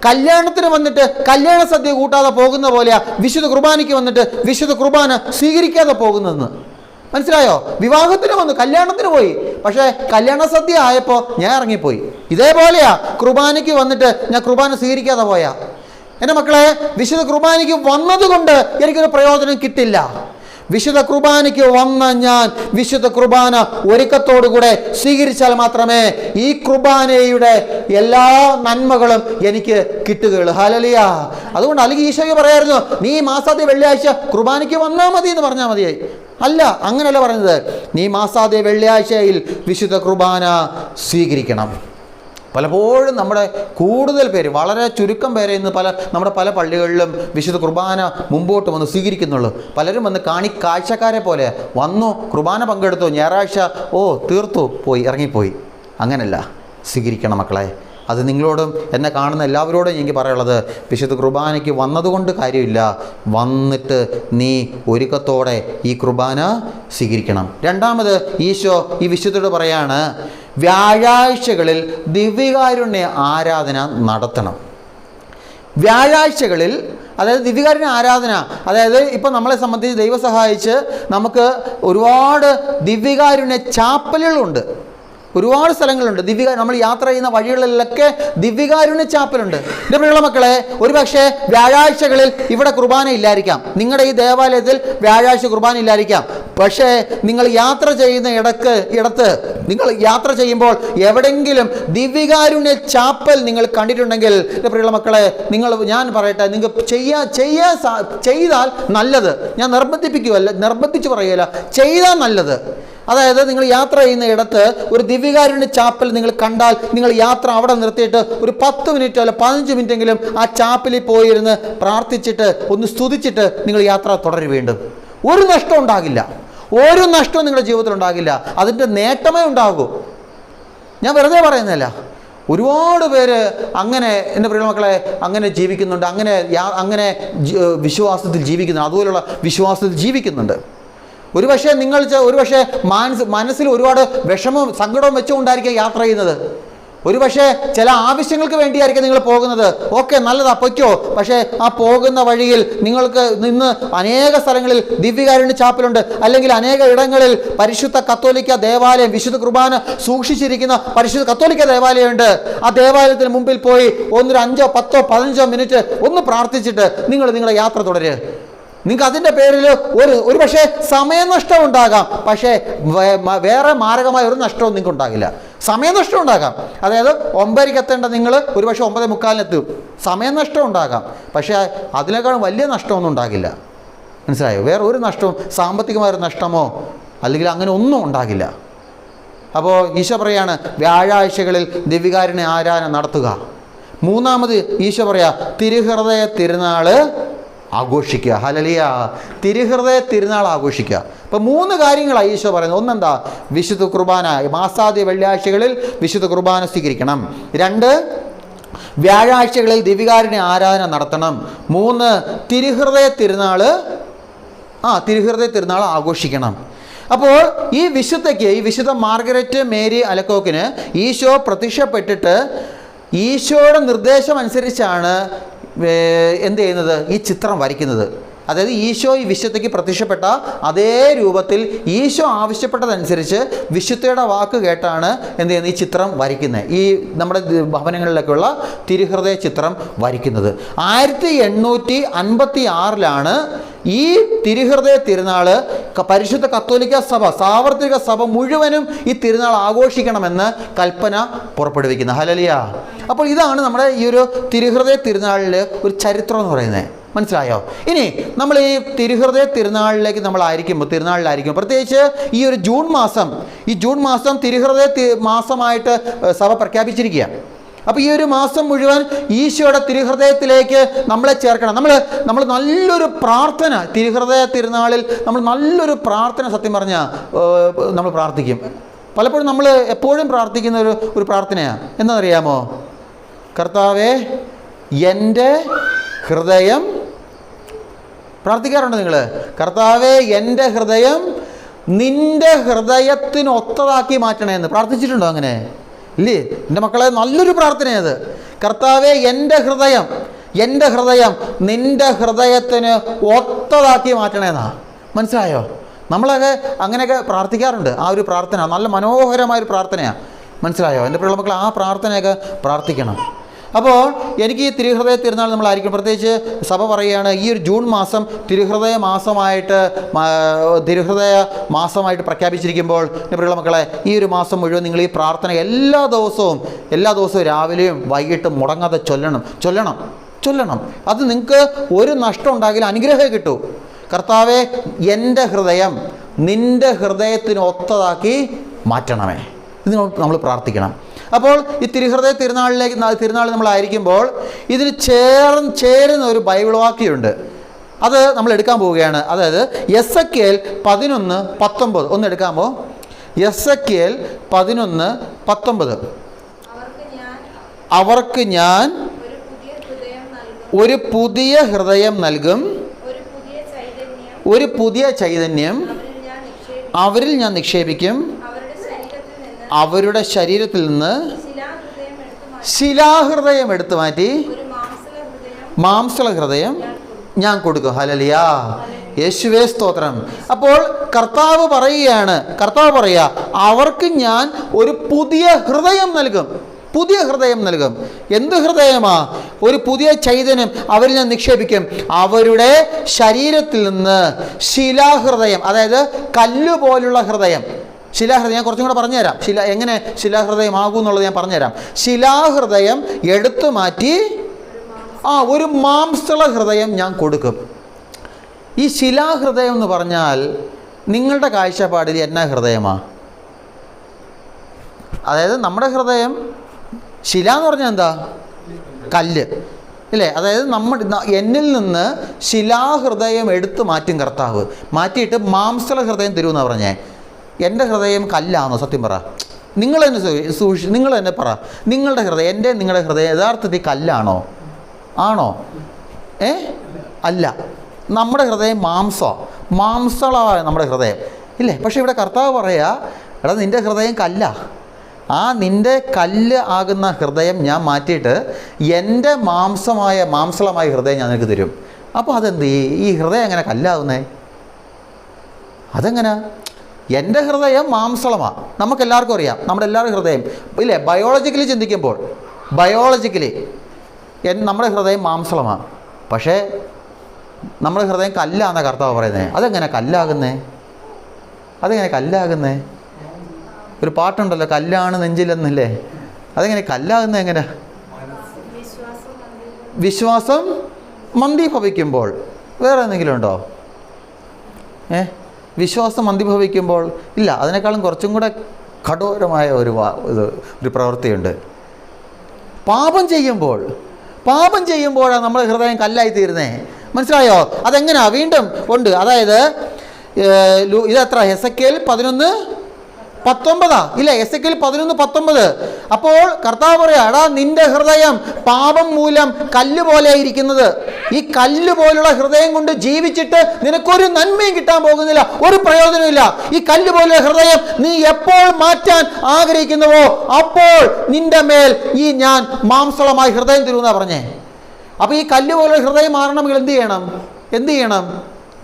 [SPEAKER 1] കല്യാണത്തിന് വന്നിട്ട് കല്യാണ സദ്യ കൂട്ടാതെ പോകുന്ന പോലെയാ വിശുദ്ധ കുർബാനയ്ക്ക് വന്നിട്ട് വിശുദ്ധ കുർബാന സ്വീകരിക്കാതെ പോകുന്നതെന്ന്. മനസ്സിലായോ? വിവാഹത്തിന് വന്നു, കല്യാണത്തിന് പോയി, പക്ഷേ കല്യാണ സദ്യ ആയപ്പോൾ ഞാൻ ഇറങ്ങിപ്പോയി. ഇതേപോലെയാ കുർബാനയ്ക്ക് വന്നിട്ട് ഞാൻ കുർബാന സ്വീകരിക്കാതെ പോയാ. എൻ്റെ മക്കളെ, വിശുദ്ധ കുർബാനയ്ക്ക് വന്നതുകൊണ്ട് എനിക്കൊരു പ്രയോജനം കിട്ടില്ല. വിശുദ്ധ കുർബാനയ്ക്ക് വന്ന ഞാൻ വിശുദ്ധ കുർബാന ഒരുക്കത്തോടുകൂടെ സ്വീകരിച്ചാൽ മാത്രമേ ഈ കുർബാനയുടെ എല്ലാ നന്മകളും എനിക്ക് കിട്ടുകയുള്ളൂ. ഹല്ലേലൂയ. അതുകൊണ്ട് അല്ലെങ്കിൽ ഈശോയ്ക്ക് പറയായിരുന്നു, നീ മാസാദ്യ വെള്ളിയാഴ്ച കുർബാനയ്ക്ക് വന്നാൽ മതി എന്ന് പറഞ്ഞാൽ മതിയായി. അല്ല, അങ്ങനെയല്ല പറയുന്നത്. നീ മാസാദ്യ വെള്ളിയാഴ്ചയിൽ വിശുദ്ധ കുർബാന സ്വീകരിക്കണം. പലപ്പോഴും നമ്മുടെ കൂടുതൽ പേര്, വളരെ ചുരുക്കം പേരെ ഇന്ന് നമ്മുടെ പല പള്ളികളിലും വിശുദ്ധ കുർബാന മുമ്പോട്ട് വന്ന് സ്വീകരിക്കുന്നുള്ളൂ. പലരും വന്ന് കാഴ്ചക്കാരെ പോലെ വന്നു, കുർബാന പങ്കെടുത്തു, ഞായറാഴ്ച തീർത്തു, ഇറങ്ങിപ്പോയി. അങ്ങനല്ല, സ്വീകരിക്കണം മക്കളെ. അത് നിങ്ങളോടും എന്നെ കാണുന്ന എല്ലാവരോടും എനിക്ക് പറയാനുള്ളത്, വിശുദ്ധ കുർബാനയ്ക്ക് വന്നതുകൊണ്ട് കാര്യമില്ല, വന്നിട്ട് നീ ഒരുക്കത്തോടെ ഈ കുർബാന സ്വീകരിക്കണം. രണ്ടാമത് ഈശോ ഈ വിശുദ്ധയോട് പറയാണ്, വ്യാഴാഴ്ചകളിൽ ദിവ്യകാരുണ്യ ആരാധന നടത്തണം. വ്യാഴാഴ്ചകളിൽ, അതായത് ദിവ്യകാരുണ്യ ആരാധന, അതായത് ഇപ്പം നമ്മളെ സംബന്ധിച്ച് ദൈവം സഹായിച്ച് നമുക്ക് ഒരുപാട് ദിവ്യകാരുണ്യ ചാപ്പലുകളുണ്ട്. ഒരുപാട് സ്ഥലങ്ങളുണ്ട്. നമ്മൾ യാത്ര ചെയ്യുന്ന വഴികളിലൊക്കെ ദിവ്യകാരുണ്യ ചാപ്പലുണ്ട്. എൻ്റെ പ്രിയമുള്ള മക്കളെ, ഒരു പക്ഷേ വ്യാഴാഴ്ചകളിൽ ഇവിടെ കുർബാന ഇല്ലായിരിക്കാം, നിങ്ങളുടെ ഈ ദേവാലയത്തിൽ വ്യാഴാഴ്ച കുർബാന ഇല്ലായിരിക്കാം. പക്ഷേ നിങ്ങൾ യാത്ര ചെയ്യുന്ന ഇടത്ത് നിങ്ങൾ യാത്ര ചെയ്യുമ്പോൾ എവിടെയെങ്കിലും ദിവ്യകാരുണ്യ ചാപ്പൽ നിങ്ങൾ കണ്ടിട്ടുണ്ടെങ്കിൽ, എൻ്റെ പ്രിയമുള്ള മക്കളെ, ഞാൻ പറയട്ടെ, നിങ്ങൾക്ക് ചെയ്താൽ നല്ലത്. ഞാൻ നിർബന്ധിച്ച് പറയുകയില്ല, ചെയ്താൽ നല്ലത്. അതായത് നിങ്ങൾ യാത്ര ചെയ്യുന്ന ഇടത്ത് ഒരു ദിവ്യകാരുണ്യ ചാപ്പൽ നിങ്ങൾ കണ്ടാൽ, നിങ്ങൾ യാത്ര അവിടെ നിർത്തിയിട്ട് ഒരു 10 മിനിറ്റോ അല്ല 15 മിനിറ്റെങ്കിലും ആ ചാപ്പലിൽ പോയിരുന്ന് പ്രാർത്ഥിച്ചിട്ട് ഒന്ന് സ്തുതിച്ചിട്ട് നിങ്ങൾ യാത്ര തുടരും. വീണ്ടും ഒരു നഷ്ടം ഉണ്ടാകില്ല, ഒരു നഷ്ടവും നിങ്ങളുടെ ജീവിതത്തിൽ ഉണ്ടാകില്ല. അതിൻ്റെ നേട്ടമേ ഉണ്ടാകൂ. ഞാൻ വെറുതെ പറയുന്നില്ല. ഒരുപാട് പേര് അങ്ങനെ, എൻ്റെ പ്രിയ മക്കളെ, അങ്ങനെ ജീവിക്കുന്നുണ്ട്. അങ്ങനെ വിശ്വാസത്തിൽ ജീവിക്കുന്നുണ്ട്. അതുപോലുള്ള വിശ്വാസത്തിൽ ജീവിക്കുന്നുണ്ട്. ഒരുപക്ഷെ മനസ്സിൽ ഒരുപാട് വിഷമവും സങ്കടവും വെച്ചുകൊണ്ടായിരിക്കും യാത്ര ചെയ്യുന്നത്. ഒരുപക്ഷെ ചില ആവശ്യങ്ങൾക്ക് വേണ്ടിയായിരിക്കും നിങ്ങൾ പോകുന്നത്. ഓക്കെ, നല്ലതാ, പൊയ്ക്കോ. പക്ഷേ ആ പോകുന്ന വഴിയിൽ നിങ്ങൾക്ക് നിന്ന് അനേക സ്ഥലങ്ങളിൽ ദിവ്യകാരുണ്യ ചാപ്പലുണ്ട്, അല്ലെങ്കിൽ അനേക ഇടങ്ങളിൽ പരിശുദ്ധ കത്തോലിക്ക ദേവാലയം, വിശുദ്ധ കുർബാന സൂക്ഷിച്ചിരിക്കുന്ന പരിശുദ്ധ കത്തോലിക്ക ദേവാലയമുണ്ട്. ആ ദേവാലയത്തിന് മുമ്പിൽ പോയി 5, 10, 15 മിനിറ്റ് ഒന്ന് പ്രാർത്ഥിച്ചിട്ട് നിങ്ങൾ നിങ്ങളുടെ യാത്ര തുടരുക. നിങ്ങൾക്ക് അതിൻ്റെ പേരിൽ ഒരു പക്ഷേ സമയനഷ്ടം ഉണ്ടാകാം, പക്ഷേ വേറെ മാരകമായ ഒരു നഷ്ടവും നിങ്ങൾക്ക് ഉണ്ടാകില്ല. സമയനഷ്ടം ഉണ്ടാകാം, അതായത് 9:00 എത്തേണ്ട നിങ്ങൾ ഒരു പക്ഷേ 9:45 സമയനഷ്ടം ഉണ്ടാകാം, പക്ഷേ അതിനേക്കാളും വലിയ നഷ്ടമൊന്നും ഉണ്ടാകില്ല. മനസ്സിലായോ? വേറെ ഒരു നഷ്ടവും, സാമ്പത്തികമായൊരു നഷ്ടമോ അല്ലെങ്കിൽ അങ്ങനെ ഒന്നും ഉണ്ടാകില്ല. അപ്പോൾ ഈശോ പറയാണ് വ്യാഴാഴ്ചകളിൽ ദിവ്യകാരുണ്യ ആരാധന നടത്തുക. മൂന്നാമത് ഈശോ പറയാ തിരുഹൃദയ തിരുനാൾ ആഘോഷിക്കുക. ഹല്ലേലൂയ! തിരുഹൃദയ തിരുനാൾ ആഘോഷിക്കുക. അപ്പോൾ 3 കാര്യങ്ങളാണ് ഈശോ പറയുന്നത്. ഒന്നെന്താ? വിശുദ്ധ കുർബാന, മാസാദ്യ വെള്ളിയാഴ്ചകളിൽ വിശുദ്ധ കുർബാന സ്വീകരിക്കണം. 2, വ്യാഴാഴ്ചകളിൽ ദിവ്യകാരുണ്യ ആരാധന നടത്തണം. 3, തിരുഹൃദയ തിരുനാൾ ആഘോഷിക്കണം. അപ്പോൾ ഈ വിശുദ്ധയ്ക്ക്, ഈ വിശുദ്ധ മാർഗരറ്റ് മേരി അലക്കോക്കിന് ഈശോ പ്രത്യക്ഷപ്പെട്ടിട്ട് ഈശോയുടെ നിർദ്ദേശം അനുസരിച്ചാണ് എന്ത് ചെയ്യുന്നത്? ഈ ചിത്രം വരയ്ക്കുന്നത്. അതായത് ഈശോ ഈ വിശുദ്ധയ്ക്ക് പ്രത്യക്ഷപ്പെട്ട അതേ രൂപത്തിൽ ഈശോ ആവശ്യപ്പെട്ടതനുസരിച്ച് വിശുദ്ധയുടെ വാക്ക് കേട്ടാണ് എന്ത് ചെയ്യുന്നത്? ഈ ചിത്രം വരയ്ക്കുന്നത്. ഈ നമ്മുടെ ഭവനങ്ങളിലൊക്കെയുള്ള തിരുഹൃദയ ചിത്രം വരയ്ക്കുന്നത്. 1856 ഈ തിരുഹൃദയ തിരുനാൾ പരിശുദ്ധ കത്തോലിക്ക സഭ, സാർവത്രിക സഭ മുഴുവനും ഈ തിരുനാൾ ആഘോഷിക്കണമെന്ന് കൽപ്പന പുറപ്പെടുവിക്കുന്നത്. ഹല്ലേലൂയ! അപ്പോൾ ഇതാണ് നമ്മുടെ ഈ ഒരു തിരുഹൃദയ തിരുനാളിൽ ഒരു ചരിത്രം എന്ന് പറയുന്നത്. മനസ്സിലായോ? ഇനി നമ്മൾ ഈ തിരുഹൃദയ തിരുനാളിലായിരിക്കുമ്പോൾ പ്രത്യേകിച്ച് ഈ ഒരു ജൂൺ മാസം തിരുഹൃദയ മാസമായിട്ട് സഭ പ്രഖ്യാപിച്ചിരിക്കുക. അപ്പോൾ ഈ ഒരു മാസം മുഴുവൻ ഈശോയുടെ തിരുഹൃദയത്തിലേക്ക് നമ്മളെ ചേർക്കണം. നമ്മൾ നല്ലൊരു പ്രാർത്ഥന തിരുഹൃദയ തിരുനാളിൽ നമ്മൾ നല്ലൊരു പ്രാർത്ഥന സത്യം പറഞ്ഞാൽ നമ്മൾ പ്രാർത്ഥിക്കും. പലപ്പോഴും നമ്മൾ എപ്പോഴും പ്രാർത്ഥിക്കുന്ന ഒരു പ്രാർത്ഥനയാണ്. എന്നറിയാമോ? കർത്താവേ എൻ്റെ ഹൃദയം, പ്രാർത്ഥിക്കാറുണ്ട് നിങ്ങൾ? കർത്താവേ എൻ്റെ ഹൃദയം നിൻ്റെ ഹൃദയത്തിന് ഒത്തതാക്കി മാറ്റണേ എന്ന് പ്രാർത്ഥിച്ചിട്ടുണ്ടോ? അങ്ങനെ ഇല്ലേ? എൻ്റെ മക്കളെ, നല്ലൊരു പ്രാർത്ഥനയത്. കർത്താവേ എൻ്റെ ഹൃദയം നിൻ്റെ ഹൃദയത്തിന് ഒത്തതാക്കി മാറ്റണേന്നാ. മനസ്സിലായോ? നമ്മളൊക്കെ അങ്ങനെയൊക്കെ പ്രാർത്ഥിക്കാറുണ്ട്. ആ ഒരു പ്രാർത്ഥന നല്ല മനോഹരമായൊരു പ്രാർത്ഥനയാണ്. മനസ്സിലായോ? എൻ്റെ പ്രിയ മക്കളെ, ആ പ്രാർത്ഥനയൊക്കെ പ്രാർത്ഥിക്കണം. അപ്പോൾ എനിക്ക് ഈ തിരുഹൃദയ തിരുനാൾ നമ്മളായിരിക്കും, പ്രത്യേകിച്ച് സഭ പറയുകയാണ് ഈ ഒരു ജൂൺ മാസം തിരുഹൃദയ മാസമായിട്ട് പ്രഖ്യാപിച്ചിരിക്കുമ്പോൾ എൻ്റെ പ്രിയ മക്കളെ, ഈ ഒരു മാസം മുഴുവൻ നിങ്ങൾ ഈ പ്രാർത്ഥന എല്ലാ ദിവസവും രാവിലെയും വൈകിട്ടും മുടങ്ങാതെ ചൊല്ലണം. അത് നിങ്ങൾക്ക് ഒരു നഷ്ടം ഉണ്ടാകില്ല, അനുഗ്രഹമേ കിട്ടൂ. കർത്താവേ എൻ്റെ ഹൃദയം നിൻ്റെ ഹൃദയത്തിന് ഒത്തതാക്കി മാറ്റണമേ, ഇത് നമ്മൾ പ്രാർത്ഥിക്കണം. അപ്പോൾ ഈ തിരുഹൃദയ തിരുനാൾ നമ്മളായിരിക്കുമ്പോൾ ഇതിന് ചേരുന്ന ഒരു ബൈബിൾ വാക്യമുണ്ട്. അത് നമ്മൾ എടുക്കാൻ പോവുകയാണ്. അതായത് എസെക്കിയേൽ 11:19 ഒന്ന് എടുക്കാമോ? എസെക്കിയേൽ 11:19 അവർക്ക് ഞാൻ ഒരു പുതിയ ഹൃദയം നൽകും, ഒരു പുതിയ ചൈതന്യം അവരിൽ ഞാൻ നിക്ഷേപിക്കും, അവരുടെ ശരീരത്തിൽ നിന്ന് ശിലാഹൃദയം എടുത്തു മാറ്റി മാംസള ഹൃദയം ഞാൻ കൊടുക്കും. ഹല്ലേലൂയ! യേശുവേ സ്തോത്രം. അപ്പോൾ കർത്താവ് പറയുക അവർക്ക് ഞാൻ ഒരു പുതിയ ഹൃദയം നൽകും. എന്ത് ഹൃദയമാ? ഒരു പുതിയ ചൈതന്യം അവരിൽ ഞാൻ നിക്ഷേപിക്കും, അവരുടെ ശരീരത്തിൽ നിന്ന് ശിലാഹൃദയം, അതായത് കല്ലുപോലുള്ള ഹൃദയം. ശിലാഹൃദയം ഞാൻ കുറച്ചും കൂടെ പറഞ്ഞുതരാം. എങ്ങനെ ശിലാഹൃദയമാകും എന്നുള്ളത് ഞാൻ പറഞ്ഞുതരാം. ശിലാഹൃദയം എടുത്തു മാറ്റി ഒരു മാംസള ഹൃദയം ഞാൻ കൊടുക്കും. ഈ ശിലാഹൃദയം എന്ന് പറഞ്ഞാൽ നിങ്ങളുടെ കാഴ്ചപ്പാടിൽ എന്നാ ഹൃദയമാണ്? അതായത് നമ്മുടെ ഹൃദയം, ശില എന്ന് പറഞ്ഞാൽ എന്താ? കല്ല് ഇല്ലേ? അതായത് എന്നിൽ നിന്ന് ശിലാഹൃദയം എടുത്തു മാറ്റും കർത്താവ്. മാറ്റിയിട്ട് മാംസള ഹൃദയം തരുമെന്നാണ് പറഞ്ഞേ. എൻ്റെ ഹൃദയം കല്ലാണോ? സത്യം പറ. നിങ്ങൾ തന്നെ പറ. നിങ്ങളുടെ ഹൃദയം യഥാർത്ഥത്തിൽ കല്ലാണോ? ആണോ? അല്ല. നമ്മുടെ ഹൃദയം മാംസളമാണ് നമ്മുടെ ഹൃദയം ഇല്ലേ? പക്ഷേ ഇവിടെ കർത്താവ് പറയാ, എടാ നിൻ്റെ ഹൃദയം കല്ല. നിൻ്റെ കല്ല് ആകുന്ന ഹൃദയം ഞാൻ മാറ്റിയിട്ട് എൻ്റെ മാംസളമായ ഹൃദയം ഞാൻ നിനക്ക് തരും. അപ്പോൾ അതെന്ത്? ഈ ഹൃദയം എങ്ങനെ കല്ലാവുന്നേ? അതെങ്ങനെ? എൻ്റെ ഹൃദയം മാംസളമാണ്, നമുക്കെല്ലാവർക്കും അറിയാം. നമ്മുടെ എല്ലാവരും ഹൃദയം ഇല്ലേ? ബയോളജിക്കലി ചിന്തിക്കുമ്പോൾ നമ്മുടെ ഹൃദയം മാംസളമാണ്. പക്ഷേ നമ്മുടെ ഹൃദയം കല്ലാന്നാണ് കർത്താവ് പറയുന്നത്. അതെങ്ങനെ കല്ലാകുന്നേ? ഒരു പാട്ടുണ്ടല്ലോ, കല്ലാണ് നെഞ്ചിലെന്നല്ലേ. അതെങ്ങനെ കല്ലാകുന്നത്? എങ്ങനെ? വിശ്വാസം മന്ദീഭവിക്കുമ്പോൾ. വേറെ എന്തെങ്കിലും ഉണ്ടോ? വിശ്വാസം മന്ദീഭവിക്കുമ്പോൾ ഇല്ല. അതിനേക്കാളും കുറച്ചും കൂടെ കഠോരമായ ഒരു പ്രവൃത്തിയുണ്ട്. പാപം ചെയ്യുമ്പോഴാണ് നമ്മുടെ ഹൃദയം കല്ലായി തീരുന്നേ. മനസ്സിലായോ? അതെങ്ങനെയാ? വീണ്ടും ഉണ്ട്. അതായത് ഇതെത്ര? എസെക്കിയേൽ 11:19 ഇല്ല, എസെക്കിയേൽ 11:19. അപ്പോൾ കർത്താവ് പറയാ, എടാ നിന്റെ ഹൃദയം പാപം മൂലം കല്ല് പോലെ ഇരിക്കുന്നത്. ഈ കല്ല് പോലുള്ള ഹൃദയം കൊണ്ട് ജീവിച്ചിട്ട് നിനക്കൊരു നന്മയും കിട്ടാൻ പോകുന്നില്ല, ഒരു പ്രയോജനമില്ല. ഈ കല്ല് പോലുള്ള ഹൃദയം നീ എപ്പോൾ മാറ്റാൻ ആഗ്രഹിക്കുന്നുവോ അപ്പോൾ നിന്റെ മേൽ ഈ ഞാൻ മാംസളമായി ഹൃദയം തരുമെന്നാ പറഞ്ഞേ. അപ്പൊ ഈ കല്ല് പോലുള്ള ഹൃദയം മാറണമെങ്കിൽ എന്ത് ചെയ്യണം?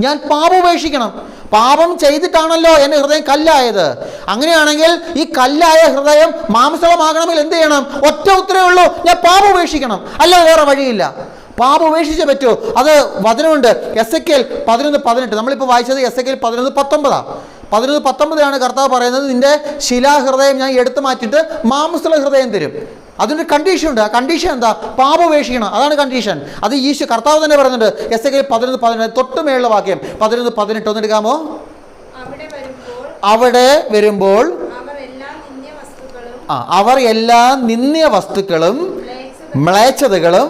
[SPEAKER 1] ഞാൻ പാപം ഉപേക്ഷിക്കണം. പാപം ചെയ്തിട്ടാണല്ലോ എൻ്റെ ഹൃദയം കല്ലായത്. അങ്ങനെയാണെങ്കിൽ ഈ കല്ലായ ഹൃദയം മാംസളമാകണമെങ്കിൽ എന്ത് ചെയ്യണം? ഒറ്റ ഉത്തരവേ ഉള്ളൂ, ഞാൻ പാപം ഉപേക്ഷിക്കണം. അല്ലാതെ വേറെ വഴിയില്ല. പാപം ഉപേക്ഷിച്ചേ പറ്റൂ. അത് വചനമുണ്ട്. എസെക്കിയേൽ 11:18. നമ്മളിപ്പോൾ വായിച്ചത് എസെക്കിയേൽ 11:19. 11:19 കർത്താവ് പറയുന്നത്, നിന്റെ ശിലാഹൃദയം ഞാൻ എടുത്തു മാറ്റിയിട്ട് മാംസള ഹൃദയം തരും. അതിൻ്റെ കണ്ടീഷൻ ഉണ്ട്. ആ കണ്ടീഷൻ എന്താ? പാപം ഉപേക്ഷിക്കണം. അതാണ് കണ്ടീഷൻ. അത് ഈശോ കർത്താവ് തന്നെ പറയുന്നുണ്ട്. എസെക്കിയേൽ 11:18 തൊട്ട് മേലുള്ള വാക്യം 11:18 ഒന്നെടുക്കാമോ? അവിടെ വരുമ്പോൾ അവർ എല്ലാ നിന്ദ്യ വസ്തുക്കളും മ്ലേച്ഛതകളും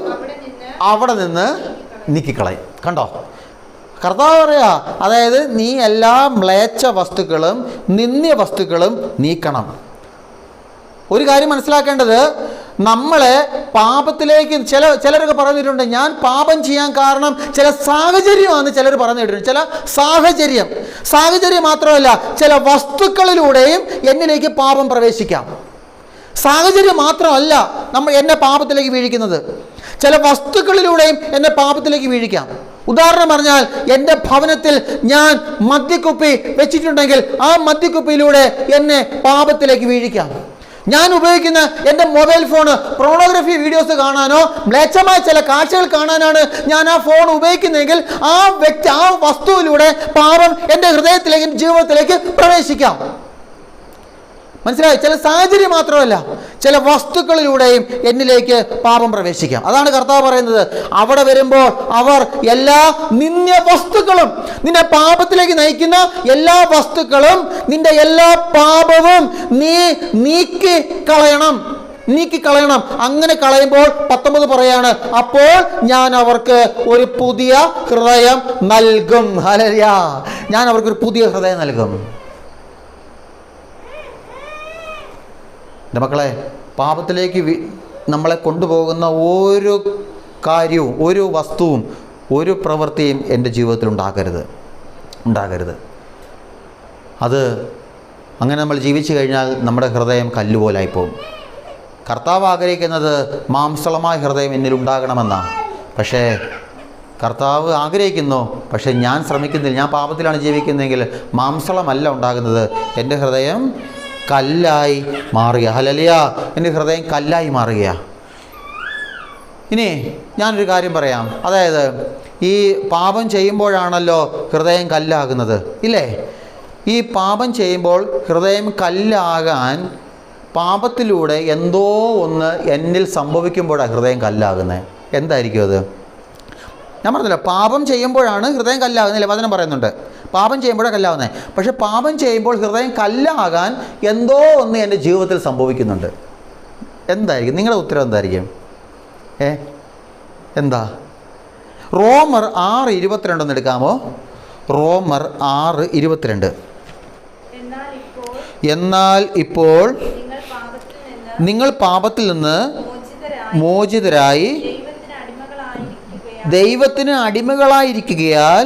[SPEAKER 1] അവിടെ നിന്ന് നീക്കിക്കളയും. കണ്ടോ? കർത്താവ് പറയാ, അതായത് നീ എല്ലാ മ്ലേച്ഛ വസ്തുക്കളും നിന്ദ്യ വസ്തുക്കളും നീക്കണം. ഒരു കാര്യം മനസ്സിലാക്കേണ്ടത്, നമ്മളെ പാപത്തിലേക്ക് ചിലരൊക്കെ പറഞ്ഞിട്ടുണ്ട്, ഞാൻ പാപം ചെയ്യാൻ കാരണം ചില സാഹചര്യമാണ് ചിലർ പറഞ്ഞു കേട്ടിട്ടുണ്ട്. ചില സാഹചര്യം മാത്രമല്ല, ചില വസ്തുക്കളിലൂടെയും എന്നിലേക്ക് പാപം പ്രവേശിക്കാം. സാഹചര്യം മാത്രമല്ല എന്നെ പാപത്തിലേക്ക് വീഴിക്കുന്നത്, ചില വസ്തുക്കളിലൂടെയും എന്നെ പാപത്തിലേക്ക് വീഴിക്കാം. ഉദാഹരണം പറഞ്ഞാൽ, എൻ്റെ ഭവനത്തിൽ ഞാൻ മദ്യക്കുപ്പി വെച്ചിട്ടുണ്ടെങ്കിൽ ആ മദ്യക്കുപ്പിയിലൂടെ എന്നെ പാപത്തിലേക്ക് വീഴിക്കാം. ഞാൻ ഉപയോഗിക്കുന്ന എൻ്റെ മൊബൈൽ ഫോണ് പോർണോഗ്രഫി വീഡിയോസ് കാണാനോ മ്ലേച്ഛമായ ചില കാഴ്ചകൾ കാണാനാണ് ഞാൻ ആ ഫോൺ ഉപയോഗിക്കുന്നതെങ്കിൽ ആ വസ്തുവിലൂടെ പാപം എൻ്റെ ഹൃദയത്തിലേക്ക്, ജീവിതത്തിലേക്ക് പ്രവേശിക്കാം. മനസ്സിലായി? ചില സാഹചര്യം മാത്രമല്ല, ചില വസ്തുക്കളിലൂടെയും എന്നിലേക്ക് പാപം പ്രവേശിക്കാം. അതാണ് കർത്താവ് പറയുന്നത്. അവിടെ വരുമ്പോൾ അവർ എല്ലാ നിന്ദ്യ വസ്തുക്കളും, നിന്റെ പാപത്തിലേക്ക് നയിക്കുന്ന എല്ലാ വസ്തുക്കളും, നിന്റെ എല്ലാ പാപവും നീ നീക്കിക്കളയണം. അങ്ങനെ കളയുമ്പോൾ 19 പറയാണ്, അപ്പോൾ ഞാൻ അവർക്ക് ഒരു പുതിയ ഹൃദയം നൽകും. ഹല്ലേലൂയ! ഞാൻ അവർക്കൊരു പുതിയ ഹൃദയം നൽകും. എൻ്റെ മക്കളെ, പാപത്തിലേക്ക് നമ്മളെ കൊണ്ടുപോകുന്ന ഓരോ കാര്യവും, ഓരോ വസ്തുവും, ഒരു പ്രവൃത്തിയും എൻ്റെ ജീവിതത്തിൽ ഉണ്ടാകരുത്. അത് അങ്ങനെ നമ്മൾ ജീവിച്ചു കഴിഞ്ഞാൽ നമ്മുടെ ഹൃദയം കല്ലുപോലായിപ്പോവും. കർത്താവ് ആഗ്രഹിക്കുന്നത് മാംസളമായ ഹൃദയം എന്നിൽ ഉണ്ടാകണമെന്നാണ്. പക്ഷേ കർത്താവ് ആഗ്രഹിക്കുന്നു, പക്ഷേ ഞാൻ ശ്രമിക്കുന്നില്ല. ഞാൻ പാപത്തിലാണ് ജീവിക്കുന്നതെങ്കിൽ മാംസളമല്ല ഉണ്ടാകുന്നത്, എൻ്റെ ഹൃദയം കല്ലായി മാറുക. ഹല്ലേലൂയ! എൻ്റെ ഹൃദയം കല്ലായി മാറുക. ഇനി ഞാനൊരു കാര്യം പറയാം. അതായത് ഈ പാപം ചെയ്യുമ്പോഴാണല്ലോ ഹൃദയം കല്ലാകുന്നത്, ഇല്ലേ? ഈ പാപം ചെയ്യുമ്പോൾ ഹൃദയം കല്ലാകാൻ പാപത്തിലൂടെ എന്തോ ഒന്ന് എന്നിൽ സംഭവിക്കുമ്പോഴാണ് ഹൃദയം കല്ലാകുന്നത്. എന്തായിരിക്കും അത്? ഞാൻ പറഞ്ഞില്ല, പാപം ചെയ്യുമ്പോഴാണ് ഹൃദയം കല്ലാകുന്നില്ല, വചനം പറയുന്നുണ്ട്. പാപം ചെയ്യുമ്പോഴാണ് കല്ലാകുന്നത്. പക്ഷെ പാപം ചെയ്യുമ്പോൾ ഹൃദയം കല്ലാകാൻ എന്തോ ഒന്ന് എൻ്റെ ജീവിതത്തിൽ സംഭവിക്കുന്നുണ്ട്. എന്തായിരിക്കും? നിങ്ങളുടെ ഉത്തരം എന്തായിരിക്കും? എന്താ? റോമർ 6:22 ഒന്ന് എടുക്കാമോ? റോമർ 6:22. എന്നാൽ ഇപ്പോൾ നിങ്ങൾ പാപത്തിൽ നിന്ന് മോചിതരായി ദൈവത്തിന് അടിമകളായിരിക്കുകയാൽ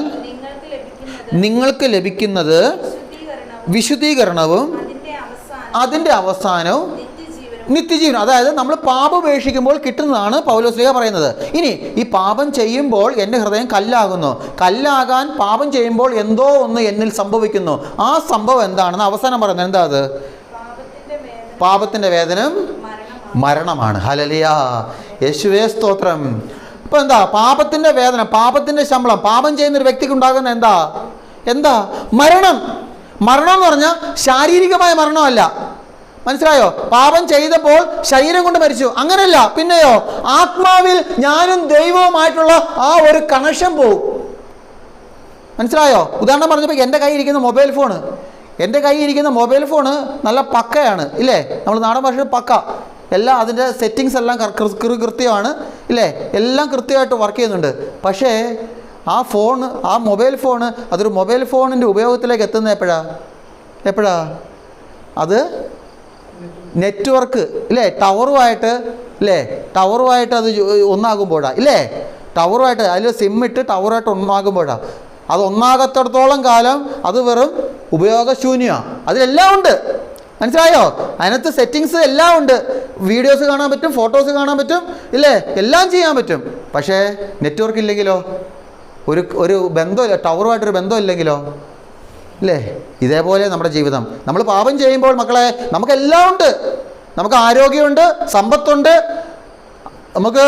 [SPEAKER 1] നിങ്ങൾക്ക് ലഭിക്കുന്നത് വിശുദ്ധീകരണവും അതിൻ്റെ അവസാനവും നിത്യജീവനം. അതായത് നമ്മൾ പാപം ഉപേക്ഷിക്കുമ്പോൾ കിട്ടുന്നതാണ് പൗലോസ്ലീഹ പറയുന്നത്. ഇനി ഈ പാപം ചെയ്യുമ്പോൾ എൻ്റെ ഹൃദയം കല്ലാകാൻ പാപം ചെയ്യുമ്പോൾ എന്തോ ഒന്ന് എന്നിൽ സംഭവിക്കുന്നു. ആ സംഭവം എന്താണെന്ന് അവസാനം പറയുന്നത്. എന്താ അത്? പാപത്തിൻ്റെ വേദന മരണമാണ്. ഹല്ലേലൂയ! യേശുവേ സ്തോത്രം. ഇപ്പോൾ എന്താ പാപത്തിൻ്റെ വേദന, പാപത്തിൻ്റെ ശമ്പളം, പാപം ചെയ്യുന്നൊരു വ്യക്തിക്ക് ഉണ്ടാകുന്ന എന്താ മരണം. മരണം എന്ന് പറഞ്ഞാൽ ശാരീരികമായ മരണമല്ല, മനസ്സിലായോ? പാപം ചെയ്തപ്പോൾ ശരീരം കൊണ്ട് മരിച്ചു, അങ്ങനെയല്ല. പിന്നെയോ ആത്മാവിൽ ഞാനും ദൈവവുമായിട്ടുള്ള ആ ഒരു കണക്ഷൻ പോവും. മനസ്സിലായോ? ഉദാഹരണം പറഞ്ഞപ്പോൾ എൻ്റെ കയ്യിൽ ഇരിക്കുന്ന മൊബൈൽ ഫോണ് നല്ല പക്കയാണ് ഇല്ലേ? നമ്മൾ നാടൻ ഭാഷയിൽ പക്ക, എല്ലാം അതിൻ്റെ സെറ്റിങ്സ് എല്ലാം കൃത്യമാണ് ഇല്ലേ? എല്ലാം കൃത്യമായിട്ട് വർക്ക് ചെയ്യുന്നുണ്ട്. പക്ഷേ ആ മൊബൈൽ ഫോണ് അതൊരു മൊബൈൽ ഫോണിൻ്റെ ഉപയോഗത്തിലേക്ക് എത്തുന്നത് എപ്പോഴാ അത് നെറ്റ്വർക്ക് ഇല്ലേ, ടവറുമായിട്ട് അത് ഒന്നാകുമ്പോഴാണ് ഇല്ലേ? ടവറുമായിട്ട് അതിൽ സിമ്മിട്ട് ടവറായിട്ട് ഒന്നാകുമ്പോഴാണ്. അത് ഒന്നാകത്തിടത്തോളം കാലം അത് വെറും ഉപയോഗശൂന്യമാണ്. അതിലെല്ലാം ഉണ്ട്, മനസ്സിലായോ? അതിനകത്ത് സെറ്റിങ്സ് എല്ലാം ഉണ്ട്. വീഡിയോസ് കാണാൻ പറ്റും, ഫോട്ടോസ് കാണാൻ പറ്റും ഇല്ലേ? എല്ലാം ചെയ്യാൻ പറ്റും. പക്ഷേ നെറ്റ്വർക്ക് ഇല്ലെങ്കിലോ, ഒരു ബന്ധമില്ല, ടവറുമായിട്ടൊരു ബന്ധമില്ലെങ്കിലോ ഇല്ലേ? ഇതേപോലെ നമ്മുടെ ജീവിതം. നമ്മൾ പാപം ചെയ്യുമ്പോൾ മക്കളെ നമുക്കെല്ലാം ഉണ്ട്. നമുക്ക് ആരോഗ്യമുണ്ട്, സമ്പത്തുണ്ട്, നമുക്ക്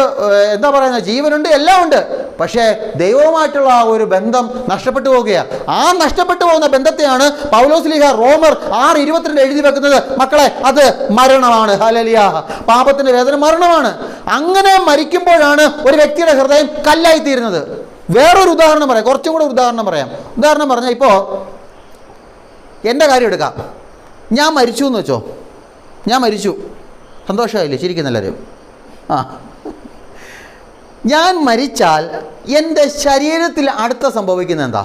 [SPEAKER 1] എന്താ പറയുന്നത്, ജീവനുണ്ട്, എല്ലാം ഉണ്ട്. പക്ഷേ ദൈവവുമായിട്ടുള്ള ആ ഒരു ബന്ധം നഷ്ടപ്പെട്ടു പോവുകയാണ്. ആ നഷ്ടപ്പെട്ടു പോകുന്ന ബന്ധത്തെയാണ് പൗലോസ് റോമർ 6:22 എഴുതി വെക്കുന്നത്. മക്കളെ, അത് മരണമാണ്. ഹല്ലേലൂയ. പാപത്തിൻ്റെ വേദന മരണമാണ്. അങ്ങനെ മരിക്കുമ്പോഴാണ് ഒരു വ്യക്തിയുടെ ഹൃദയം കല്ലായിത്തീരുന്നത്. വേറൊരു ഉദാഹരണം പറയാം, കുറച്ചും കൂടെ ഉദാഹരണം പറഞ്ഞാൽ ഇപ്പോൾ എൻ്റെ കാര്യം എടുക്കാം. ഞാൻ മരിച്ചു എന്ന് വെച്ചോ, ഞാൻ മരിച്ചു, സന്തോഷമായില്ലേ? ചിരിക്കുന്നെല്ലാവരും. ഞാൻ മരിച്ചാൽ എൻ്റെ ശരീരത്തിൽ അടുത്ത സംഭവിക്കുന്നത് എന്താ?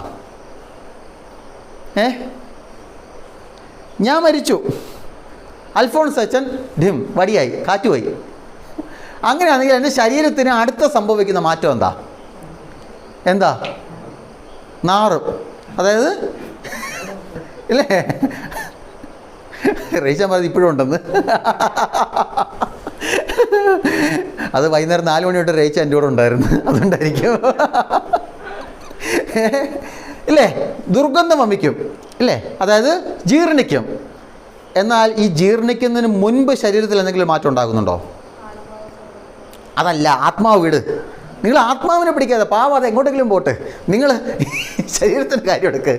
[SPEAKER 1] ഞാൻ മരിച്ചു, അൽഫോൺസ് അച്ഛൻ വടിയായി, കാറ്റുപോയി. അങ്ങനെയാണെങ്കിൽ എൻ്റെ ശരീരത്തിന് അടുത്ത സംഭവിക്കുന്ന മാറ്റം എന്താ? നാറും. അതായത് ഇല്ലേ? റേഷൻ പറഞ്ഞത് ഇപ്പോഴും ഉണ്ടെന്ന്. അത് വൈകുന്നേരം 4 മണി തൊട്ട് റേച്ച എൻ്റെ കൂടെ ഉണ്ടായിരുന്നു, അതുകൊണ്ടായിരിക്കും ഇല്ലേ? ദുർഗന്ധം വമിക്കും ഇല്ലേ? അതായത് ജീർണിക്കും. എന്നാൽ ഈ ജീർണിക്കുന്നതിന് മുൻപ് ശരീരത്തിൽ എന്തെങ്കിലും മാറ്റം ഉണ്ടാകുന്നുണ്ടോ? അതല്ല, ആത്മാവ് വിട്. നിങ്ങൾ ആത്മാവിനെ പിടിക്കാതെ പാവം അത് എങ്ങോട്ടെങ്കിലും പോട്ട്, നിങ്ങൾ ശരീരത്തിൻ്റെ കാര്യം എടുക്ക്.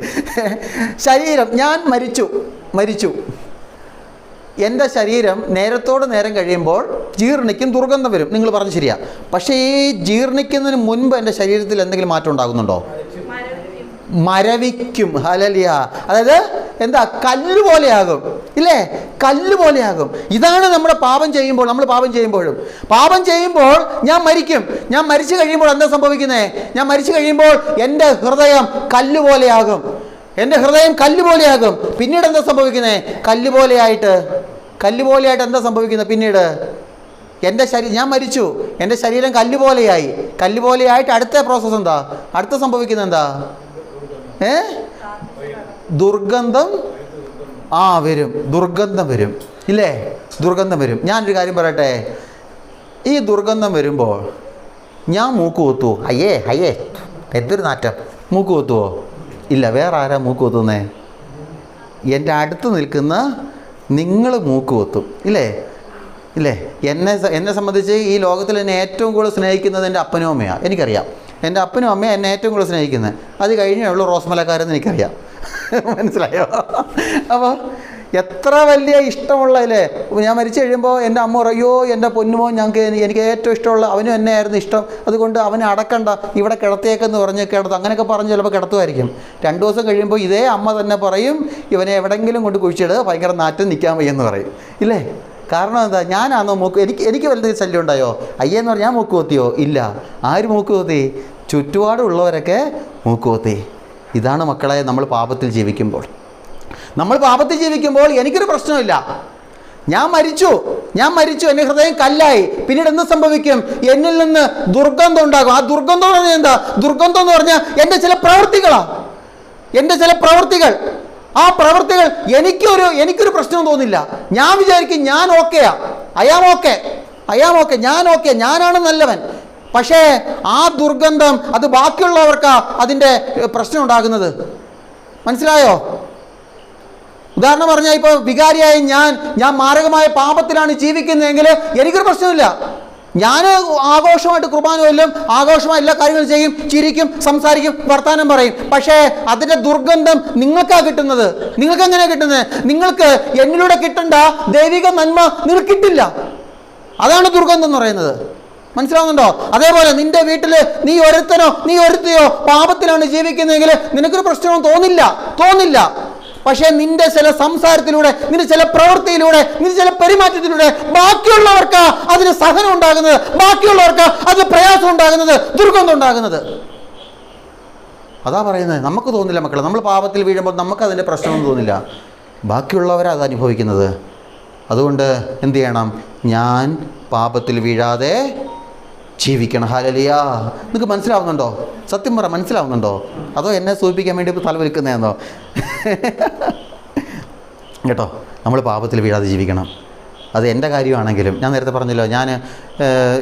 [SPEAKER 1] ശരീരം, ഞാൻ മരിച്ചു, എൻ്റെ ശരീരം നേരത്തോട് നേരം കഴിയുമ്പോൾ ജീർണിക്കും, ദുർഗന്ധം വരും. നിങ്ങൾ പറഞ്ഞു ശരിയാ. പക്ഷേ ഈ ജീർണിക്കുന്നതിന് മുൻപ് എൻ്റെ ശരീരത്തിൽ എന്തെങ്കിലും മാറ്റം ഉണ്ടാകുന്നുണ്ടോ? മരവിക്കും. ഹല്ലേലൂയ. അതായത് എന്താ? കല്ല് പോലെയാകും ഇല്ലേ? കല്ല് പോലെയാകും. ഇതാണ് നമ്മുടെ പാപം ചെയ്യുമ്പോൾ. നമ്മൾ പാപം ചെയ്യുമ്പോൾ ഞാൻ മരിക്കും. ഞാൻ മരിച്ചു കഴിയുമ്പോൾ എന്താ സംഭവിക്കുന്നത്? ഞാൻ മരിച്ചു കഴിയുമ്പോൾ എൻ്റെ ഹൃദയം കല്ല് പോലെയാകും. പിന്നീട് എന്താ സംഭവിക്കുന്നത്? കല്ല് പോലെയായിട്ട് എന്താ സംഭവിക്കുന്നത്? പിന്നീട് ഞാൻ മരിച്ചു, എൻ്റെ ശരീരം കല്ല് പോലെയായിട്ട് അടുത്ത പ്രോസസ്സ് എന്താ? അടുത്ത സംഭവിക്കുന്നത് എന്താ? ദുർഗന്ധം വരും ഇല്ലേ? ദുർഗന്ധം വരും. ഞാനൊരു കാര്യം പറയട്ടെ, ഈ ദുർഗന്ധം വരുമ്പോൾ ഞാൻ മൂക്ക് കുത്തുവോ? അയ്യേ എന്തൊരു നാറ്റം. മൂക്ക് കുത്തുവോ? ഇല്ല. വേറെ ആരാ മൂക്ക് കുത്തുന്നേ? എൻ്റെ അടുത്ത് നിൽക്കുന്ന നിങ്ങൾ മൂക്ക് കുത്തും ഇല്ലേ? എന്നെ സംബന്ധിച്ച് ഈ ലോകത്തിൽ എന്നെ ഏറ്റവും കൂടുതൽ സ്നേഹിക്കുന്നത് എൻ്റെ അപ്പനും അമ്മയാണ്. എനിക്കറിയാം, എൻ്റെ അപ്പനും അമ്മയും എന്നെ ഏറ്റവും കൂടുതൽ സ്നേഹിക്കുന്നത്. അത് കഴിഞ്ഞേ ഉള്ളൂ റോസ്മലക്കാരെന്ന് എനിക്കറിയാം. മനസ്സിലായോ? അപ്പോൾ എത്ര വലിയ ഇഷ്ടമുള്ളതല്ലേ. ഞാൻ മരിച്ചു കഴിയുമ്പോൾ എൻ്റെ അമ്മ പറയോ, എൻ്റെ പൊന്നുമോ, എനിക്ക് ഏറ്റവും ഇഷ്ടമുള്ള അവനും എന്നെ ആയിരുന്നു ഇഷ്ടം, അതുകൊണ്ട് അവനെ അടക്കണ്ട, ഇവിടെ കിടത്തിയേക്കെന്ന് പറഞ്ഞ് അങ്ങനെയൊക്കെ പറഞ്ഞ് ചിലപ്പോൾ കിടത്തുമായിരിക്കും. 2 ദിവസം കഴിയുമ്പോൾ ഇതേ അമ്മ തന്നെ പറയും, ഇവനെ എവിടെയെങ്കിലും കൊണ്ട് കുഴിച്ചിട്, ഭയങ്കര നാറ്റം നിൽക്കാൻ വയ്യെന്ന് പറയും ഇല്ലേ? കാരണം എന്താ? ഞാനാണോ മൂക്ക്? എനിക്ക് വലുത് ശല്യം ഉണ്ടായോ? അയ്യെന്ന് പറഞ്ഞാൽ ഞാൻ മൂക്ക് കുത്തിയോ? ഇല്ല. ആര് മൂക്ക് കുത്തി? ചുറ്റുപാടുള്ളവരൊക്കെ മൂക്ക് കുത്തി. ഇതാണ് മക്കളെ നമ്മൾ പാപത്തിൽ ജീവിക്കുമ്പോൾ. എനിക്കൊരു പ്രശ്നമില്ല. ഞാൻ മരിച്ചു, എൻ്റെ ഹൃദയം കല്ലായി. പിന്നീട് എന്ത് സംഭവിക്കും? എന്നിൽ നിന്ന് ദുർഗന്ധം ഉണ്ടാകും. ആ ദുർഗന്ധം എന്ന് പറഞ്ഞാൽ എന്താ? ദുർഗന്ധം എന്ന് പറഞ്ഞാൽ എൻ്റെ ചില പ്രവൃത്തികൾ. ആ പ്രവൃത്തികൾ എനിക്കൊരു പ്രശ്നവും തോന്നില്ല. ഞാൻ വിചാരിക്കും ഞാൻ ഓക്കെയാ, ഞാനാണ് നല്ലവൻ. പക്ഷേ ആ ദുർഗന്ധം അത് ബാക്കിയുള്ളവർക്കാ അതിൻ്റെ പ്രശ്നം ഉണ്ടാകുന്നത്. മനസ്സിലായോ? ഉദാഹരണം പറഞ്ഞാൽ ഇപ്പോൾ വികാരിയായി ഞാൻ മാരകമായ പാപത്തിലാണ് ജീവിക്കുന്നതെങ്കിൽ എനിക്കൊരു പ്രശ്നമില്ല. ഞാൻ ആഘോഷമായിട്ട് കുർബാന കൊല്ലും, ആഘോഷമായി എല്ലാ കാര്യങ്ങളും ചെയ്യും, ചിരിക്കും, സംസാരിക്കും, വർത്തമാനം പറയും. പക്ഷേ അതിൻ്റെ ദുർഗന്ധം നിങ്ങൾക്കാ കിട്ടുന്നത്. നിങ്ങൾക്ക് എങ്ങനെയാണ് കിട്ടുന്നത്? നിങ്ങൾക്ക് എന്നിലൂടെ കിട്ടേണ്ട ദൈവിക നന്മ നിങ്ങൾക്ക് കിട്ടില്ല. അതാണ് ദുർഗന്ധം എന്ന് പറയുന്നത്. മനസ്സിലാവുന്നുണ്ടോ? അതേപോലെ നിന്റെ വീട്ടിൽ നീ ഒരുത്തനോ നീ ഒരുത്തിയോ പാപത്തിലാണ് ജീവിക്കുന്നതെങ്കിൽ നിനക്കൊരു പ്രശ്നവും തോന്നില്ല. പക്ഷേ നിന്റെ ചില സംസാരത്തിലൂടെ, നിന്റെ ചില പ്രവൃത്തിയിലൂടെ, നിന്റെ ചില പെരുമാറ്റത്തിലൂടെ ബാക്കിയുള്ളവർക്ക് അതിന് സഹനം ഉണ്ടാകുന്നത്, ബാക്കിയുള്ളവർക്ക് അതിന് പ്രയാസം ഉണ്ടാകുന്നത്, ദുർഗന്ധം ഉണ്ടാകുന്നത്. അതാ പറയുന്നത്. നമുക്ക് തോന്നില്ല മക്കളെ, നമ്മൾ പാപത്തിൽ വീഴുമ്പോൾ നമുക്കതിൻ്റെ പ്രശ്നമൊന്നും തോന്നില്ല, ബാക്കിയുള്ളവരത് അനുഭവിക്കുന്നത്. അതുകൊണ്ട് എന്ത് ചെയ്യണം? ഞാൻ പാപത്തിൽ വീഴാതെ ജീവിക്കണം. ഹല്ലേലൂയ. നിങ്ങൾക്ക് മനസ്സിലാവുന്നുണ്ടോ? സത്യം പറ, മനസ്സിലാവുന്നുണ്ടോ? അതോ എന്നെ സൂചിപ്പിക്കാൻ വേണ്ടി ഇപ്പോൾ തലവലിക്കുന്നതെന്നോ? കേട്ടോ, നമ്മൾ പാപത്തിൽ വീഴാതെ ജീവിക്കണം. അത് എൻ്റെ കാര്യമാണെങ്കിലും, ഞാൻ നേരത്തെ പറഞ്ഞല്ലോ,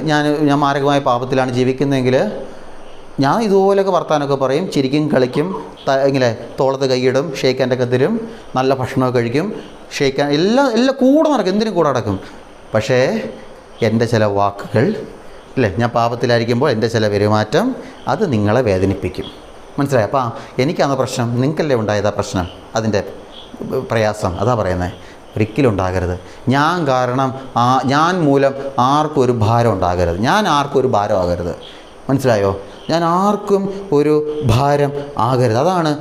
[SPEAKER 1] ഞാൻ മാരകമായ പാപത്തിലാണ് ജീവിക്കുന്നതെങ്കിൽ ഞാൻ ഇതുപോലെയൊക്കെ വർത്താനമൊക്കെ പറയും, ചിരിക്കും, കളിക്കും, ഇങ്ങനെ തോളത്ത് കൈയിടും, ഷെയ്ക്കാൻ്റെ തരും, നല്ല ഭക്ഷണമൊക്കെ കഴിക്കും, ഷെയ്ക്കാൻ എല്ലാം കൂടെ നടക്കും, എന്തിനും കൂടെ നടക്കും. പക്ഷേ എൻ്റെ ചില വാക്കുകൾ അല്ലേ, ഞാൻ പാപത്തിലായിരിക്കുമ്പോൾ എൻ്റെ ചില പെരുമാറ്റം അത് നിങ്ങളെ വേദനിപ്പിക്കും. മനസ്സിലായി? അപ്പം എനിക്കാണ് പ്രശ്നം, നിങ്ങൾക്കല്ലേ ഉണ്ടായതാ പ്രശ്നം, അതിൻ്റെ പ്രയാസം. അതാ പറയുന്നത്. ഒരിക്കലും ഉണ്ടാകരുത്. ഞാൻ കാരണം ഞാൻ മൂലം ആർക്കും ഒരു ഭാരം ഉണ്ടാകരുത്. ഞാൻ ആർക്കും ഒരു ഭാരം ആകരുത്. മനസ്സിലായോ? ഞാൻ ആർക്കും ഒരു ഭാരം ആകരുത്. അതാണ്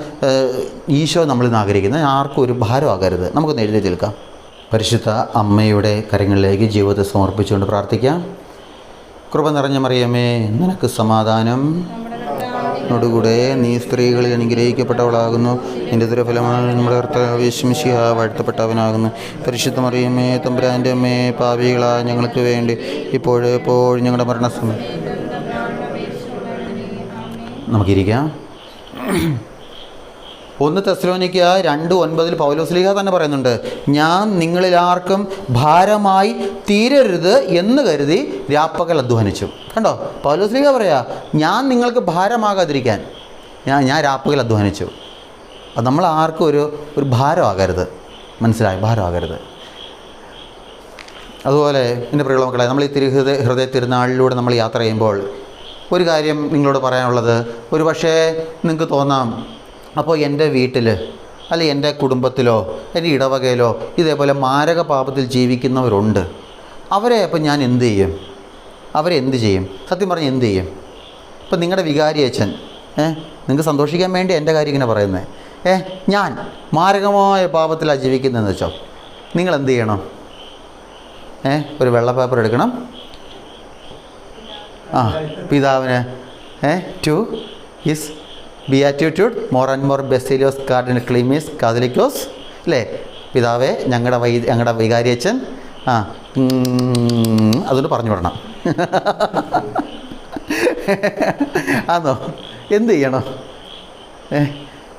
[SPEAKER 1] ഈശോ നമ്മളിൽ നിന്ന് ആഗ്രഹിക്കുന്നത്. ആർക്കും ഒരു ഭാരം ആകരുത്. നമുക്കൊന്ന് എഴുതി തീർക്കാം. പരിശുദ്ധ അമ്മയുടെ കരങ്ങളിലേക്ക് ജീവിതത്തെ സമർപ്പിച്ചുകൊണ്ട് പ്രാർത്ഥിക്കാം. കൃപ നിറഞ്ഞ മറിയമേ, നിനക്ക് സമാധാനം. ോടുകൂടെ നീ സ്ത്രീകളിൽ അനുഗ്രഹിക്കപ്പെട്ടവളാകുന്നു. നിന്റെ ദുരഫലമാണ് നമ്മുടെ കർത്താവ് യേശു മിശിഹ വാഴ്ത്തപ്പെട്ടവനാകുന്നു. പരിശുദ്ധ മറിയമേ, തമ്പുരാൻ്റെ അമ്മേ, പാപികളായ ഞങ്ങൾക്ക് വേണ്ടി ഇപ്പോഴും ഞങ്ങളുടെ മരണസമയം. നമുക്കിരിക്കാം. 1 തെസ്സലോനിക്ക 2:9 പൗലോസ്ലീഹ തന്നെ പറയുന്നുണ്ട്, ഞാൻ നിങ്ങളിൽ ആർക്കും ഭാരമായി തീരരുത് എന്ന് കരുതി രാപ്പകൽ അധ്വാനിച്ചു. കണ്ടോ, പൗലോസ്ലീഹ പറയാ, ഞാൻ നിങ്ങൾക്ക് ഭാരമാകാതിരിക്കാൻ ഞാൻ രാപ്പകൽ അധ്വാനിച്ചു. അത് നമ്മൾ ആർക്കും ഒരു ഭാരമാകരുത്. മനസ്സിലായി? ഭാരമാകരുത്. അതുപോലെ എൻ്റെ പ്രിയമുള്ള മക്കളെ, നമ്മൾ ഈ ഹൃദയ തിരുനാളിലൂടെ നമ്മൾ യാത്ര ചെയ്യുമ്പോൾ ഒരു കാര്യം നിങ്ങളോട് പറയാനുള്ളത്, ഒരു പക്ഷേ നിങ്ങൾക്ക് തോന്നാം, അപ്പോൾ എൻ്റെ വീട്ടിൽ അല്ലെങ്കിൽ എൻ്റെ കുടുംബത്തിലോ എൻ്റെ ഇടവകയിലോ ഇതേപോലെ മാരക പാപത്തിൽ ജീവിക്കുന്നവരുണ്ട്. അവരെ അപ്പം ഞാൻ എന്ത് ചെയ്യും? അവരെ എന്ത് ചെയ്യും? സത്യം പറഞ്ഞ് എന്ത് ചെയ്യും? ഇപ്പം നിങ്ങളുടെ വികാരി അച്ഛൻ നിങ്ങൾക്ക് സന്തോഷിക്കാൻ വേണ്ടി എൻ്റെ കാര്യം ഇങ്ങനെ പറയുന്നത്, ഞാൻ മാരകമായ പാപത്തിലാണ് ജീവിക്കുന്നതെന്ന് വെച്ചോ, നിങ്ങൾ എന്ത് ചെയ്യണം? ഒരു വെള്ള പേപ്പർ എടുക്കണം. പിതാവിന് to his beatitude Moran Mor Baselios cardinal Cleemis catholicos, അല്ലേ? പിതാവേ, ഞങ്ങളുടെ വികാരി അച്ഛൻ അതുകൊണ്ട് പറഞ്ഞു വിടണം. ആണോ? എന്ത് ചെയ്യണം?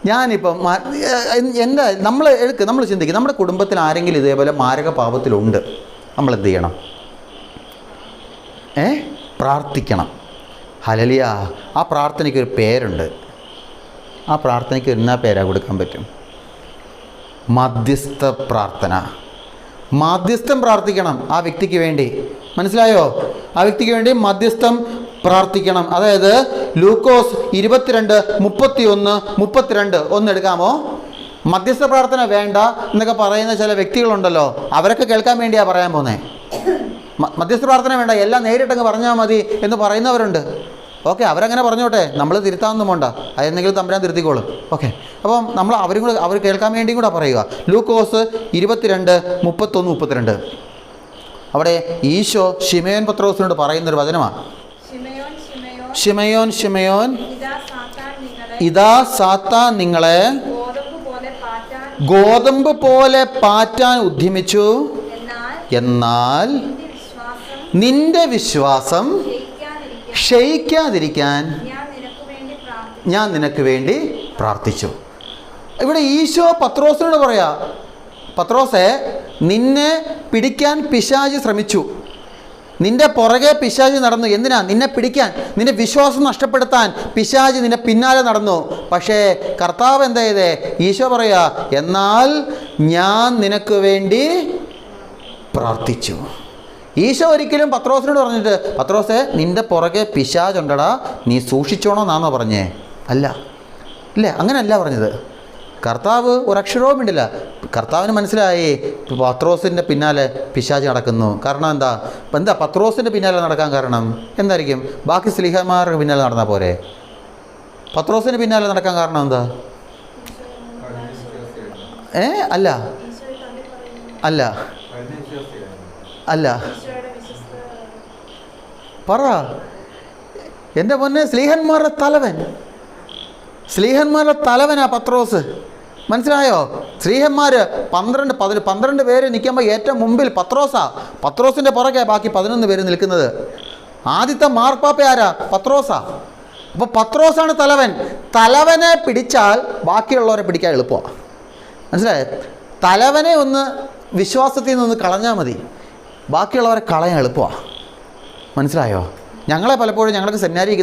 [SPEAKER 1] ഞാനിപ്പം നമ്മൾ ചിന്തിക്കും, നമ്മുടെ കുടുംബത്തിൽ ആരെങ്കിലും ഇതേപോലെ മാരക പാപത്തിലുണ്ട്, നമ്മളെന്ത് ചെയ്യണം? പ്രാർത്ഥിക്കണം. ഹല്ലേലൂയ. ആ പ്രാർത്ഥനയ്ക്കൊരു പേരുണ്ട്. ആ പ്രാർത്ഥനയ്ക്ക് എന്നാ പേരാ കൊടുക്കാൻ പറ്റും? മധ്യസ്ഥ പ്രാർത്ഥന. മധ്യസ്ഥം പ്രാർത്ഥിക്കണം ആ വ്യക്തിക്ക് വേണ്ടി. മനസ്സിലായോ? ആ വ്യക്തിക്ക് വേണ്ടി മധ്യസ്ഥം പ്രാർത്ഥിക്കണം. അതായത് ലൂക്കോസ് 22:31-32 ഒന്നെടുക്കാമോ? മധ്യസ്ഥ പ്രാർത്ഥന വേണ്ട എന്നൊക്കെ പറയുന്ന ചില വ്യക്തികളുണ്ടല്ലോ, അവരൊക്കെ കേൾക്കാൻ വേണ്ടിയാണ് പറയാൻ പോകുന്നത്. മധ്യസ്ഥ പ്രാർത്ഥന വേണ്ട, എല്ലാം നേരിട്ടങ്ങ് പറഞ്ഞാൽ മതി എന്ന് പറയുന്നവരുണ്ട്. ഓക്കെ, അവരങ്ങനെ പറഞ്ഞോട്ടെ, നമ്മൾ തിരുത്താനൊന്നും വേണ്ട, അതെന്തെങ്കിലും തമ്പുരാൻ തിരുത്തിക്കോളും. ഓക്കെ, അപ്പം നമ്മൾ അവർ കേൾക്കാൻ വേണ്ടിയും കൂടെ പറയുക. ലൂക്കോസ് 22:31-32 അവിടെ ഈശോ ശിമയോൻ പത്രോസിനോട് പറയുന്നൊരു വചനമാണ്. ശിമയോൻ, ശിമയോൻ, ഇതാ സാത്താൻ നിങ്ങളെ ഗോതമ്പ് പോലെ പാറ്റാൻ ഉദ്യമിച്ചു, എന്നാൽ നിന്റെ വിശ്വാസം ക്ഷയിക്കാതിരിക്കാൻ ഞാൻ നിനക്ക് വേണ്ടി പ്രാർത്ഥിച്ചു. ഇവിടെ ഈശോ പത്രോസിനോട് പറയാ, പത്രോസേ, നിന്നെ പിടിക്കാൻ പിശാച് ശ്രമിച്ചു, നിന്റെ പുറകെ പിശാച് നടന്നു. എന്തിനാ? നിന്നെ പിടിക്കാൻ, നിന്റെ വിശ്വാസം നഷ്ടപ്പെടുത്താൻ പിശാച് നിന്നെ പിന്നാലെ നടന്നു. പക്ഷേ കർത്താവ് എന്താ ചെയ്തേ? ഈശോ പറയാ, എന്നാൽ ഞാൻ നിനക്ക് വേണ്ടി പ്രാർത്ഥിച്ചു. ഈശോ ഒരിക്കലും പത്രോസിനോട് പറഞ്ഞിട്ട് പത്രോസേ നിൻ്റെ പുറകെ പിശാചുണ്ടടാ നീ സൂക്ഷിച്ചോണമെന്നാണോ പറഞ്ഞേ? അല്ല, ഇല്ലേ, അങ്ങനെയല്ല പറഞ്ഞത്. കർത്താവ് ഒരക്ഷരവും മിണ്ടില്ല. കർത്താവിന് മനസ്സിലായി പത്രോസിൻ്റെ പിന്നാലെ പിശാച് നടക്കുന്നു. കാരണം എന്താ പത്രോസിൻ്റെ പിന്നാലെ നടക്കാൻ കാരണം എന്തായിരിക്കും? ബാക്കി സ്ലീഹന്മാരുടെ പിന്നാലെ നടന്നാൽ പോരെ? പത്രോസിൻ്റെ പിന്നാലെ നടക്കാൻ കാരണം എന്താ? അല്ല അല്ല അല്ല പറ എൻ്റെ പൊന്നെ, സ്ലീഹന്മാരുടെ തലവനാ പത്രോസ്. മനസ്സിലായോ? സ്ലീഹന്മാർ 12 പേര് നിൽക്കുമ്പോൾ ഏറ്റവും മുമ്പിൽ പത്രോസിൻ്റെ പുറകെ ബാക്കി 11 പേര് നിൽക്കുന്നത്. ആദ്യത്തെ മാർപ്പാപ്പ ആരാ? പത്രോസാ. അപ്പോൾ പത്രോസാണ് തലവൻ. തലവനെ പിടിച്ചാൽ ബാക്കിയുള്ളവരെ പിടിക്കാൻ എളുപ്പമാണ്. മനസ്സിലായോ? തലവനെ ഒന്ന് വിശ്വാസത്തിൽ നിന്ന് കളഞ്ഞാൽ മതി, ബാക്കിയുള്ളവരെ കളയാൻ എളുപ്പമാണ്. മനസ്സിലായോ? ഞങ്ങളെ പലപ്പോഴും ഞങ്ങൾക്ക് സെമിനാരി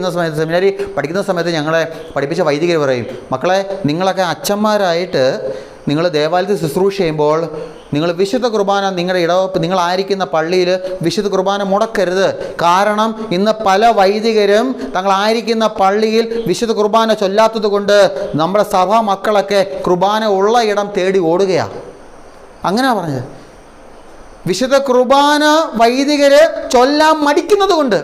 [SPEAKER 1] പഠിക്കുന്ന സമയത്ത് ഞങ്ങളെ പഠിപ്പിച്ച വൈദികർ പറയും, മക്കളെ നിങ്ങളൊക്കെ അച്ഛന്മാരായിട്ട് നിങ്ങൾ ദേവാലയത്തിൽ ശുശ്രൂഷ ചെയ്യുമ്പോൾ നിങ്ങൾ വിശുദ്ധ കുർബാന നിങ്ങളായിരിക്കുന്ന പള്ളിയിൽ വിശുദ്ധ കുർബാന മുടക്കരുത്. കാരണം ഇന്ന് പല വൈദികരും തങ്ങളായിരിക്കുന്ന പള്ളിയിൽ വിശുദ്ധ കുർബാന ചൊല്ലാത്തത് കൊണ്ട് നമ്മുടെ സഭാ മക്കളൊക്കെ കുർബാന ഉള്ള ഇടം തേടി ഓടുകയാണ്. അങ്ങനെയാണ് പറഞ്ഞത്. വിശുദ്ധ കുർബാന വൈദികർ ചൊല്ലാൻ മടിക്കുന്നത് കൊണ്ട്,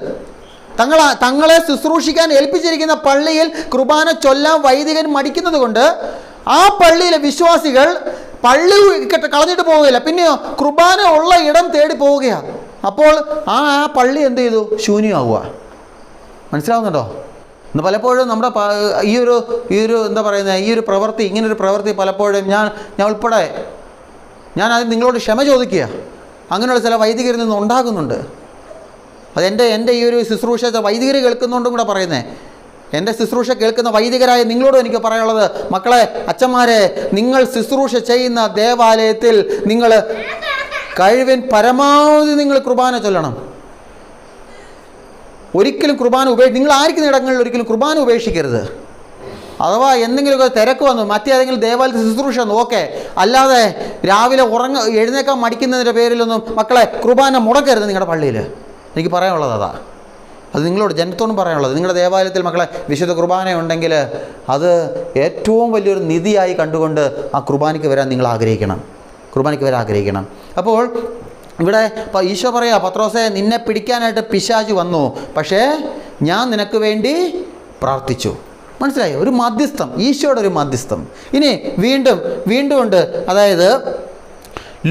[SPEAKER 1] തങ്ങളെ ശുശ്രൂഷിക്കാൻ ഏൽപ്പിച്ചിരിക്കുന്ന പള്ളിയിൽ കുർബാന ചൊല്ലാൻ വൈദികൻ മടിക്കുന്നത് കൊണ്ട് ആ പള്ളിയിലെ വിശ്വാസികൾ പള്ളി കളഞ്ഞിട്ട് പോവുകയില്ല, പിന്നെയോ കുർബാന ഉള്ള ഇടം തേടി പോവുകയാണ്. അപ്പോൾ ആ പള്ളി എന്ത് ചെയ്തു? ശൂന്യമാവുക. മനസ്സിലാവുന്നുണ്ടോ? ഇന്ന് പലപ്പോഴും നമ്മുടെ ഈ ഒരു എന്താ പറയുന്നത്, ഈ ഒരു പ്രവൃത്തി, ഇങ്ങനൊരു പ്രവൃത്തി പലപ്പോഴും ഞാൻ ഉൾപ്പെടെ അത് നിങ്ങളോട് ക്ഷമ ചോദിക്കുക. അങ്ങനെയുള്ള ചില വൈദികരിൽ നിന്ന് ഉണ്ടാകുന്നുണ്ട്. എൻ്റെ ഈ ഒരു ശുശ്രൂഷ വൈദികർ കേൾക്കുന്നുണ്ടും കൂടെ പറയുന്നത്. എൻ്റെ ശുശ്രൂഷ കേൾക്കുന്ന വൈദികരായ നിങ്ങളോടും എനിക്ക് പറയാനുള്ളത്, മക്കളെ, അച്ഛന്മാരെ, നിങ്ങൾ ശുശ്രൂഷ ചെയ്യുന്ന ദേവാലയത്തിൽ നിങ്ങൾ കഴിവിൻ പരമാവധി നിങ്ങൾ കുർബാന ചൊല്ലണം. ഒരിക്കലും കുർബാന നിങ്ങൾ ആയിരിക്കുന്ന ഇടങ്ങളിൽ ഒരിക്കലും കുർബാന ഉപേക്ഷിക്കരുത്. അഥവാ എന്തെങ്കിലുമൊക്കെ തിരക്ക് വന്നു മറ്റേതെങ്കിലും ദേവാലയത്തിൽ ശുശ്രൂഷ ഓക്കെ, അല്ലാതെ രാവിലെ എഴുന്നേക്കാൻ മടിക്കുന്നതിൻ്റെ പേരിലൊന്നും മക്കളെ കുർബാന മുടക്കരുത് നിങ്ങളുടെ പള്ളിയിൽ. എനിക്ക് പറയാനുള്ളത് അതാ. അത് നിങ്ങളോട് ജനത്തോടും പറയാനുള്ളത്. നിങ്ങളുടെ ദേവാലയത്തിൽ മക്കളെ വിശുദ്ധ കുർബാന ഉണ്ടെങ്കിൽ അത് ഏറ്റവും വലിയൊരു നിധിയായി കണ്ടുകൊണ്ട് ആ കുർബാനയ്ക്ക് വരാൻ നിങ്ങൾ ആഗ്രഹിക്കണം. അപ്പോൾ ഇവിടെ ഈശോ പറയാ, പത്രോസേ നിന്നെ പിടിക്കാനായിട്ട് പിശാച് വന്നു, പക്ഷേ ഞാൻ നിനക്ക് വേണ്ടി പ്രാർത്ഥിച്ചു. മനസ്സിലായോ? ഒരു മധ്യസ്ഥം, ഈശോയുടെ ഒരു മധ്യസ്ഥം. ഇനി വീണ്ടും ഉണ്ട്. അതായത്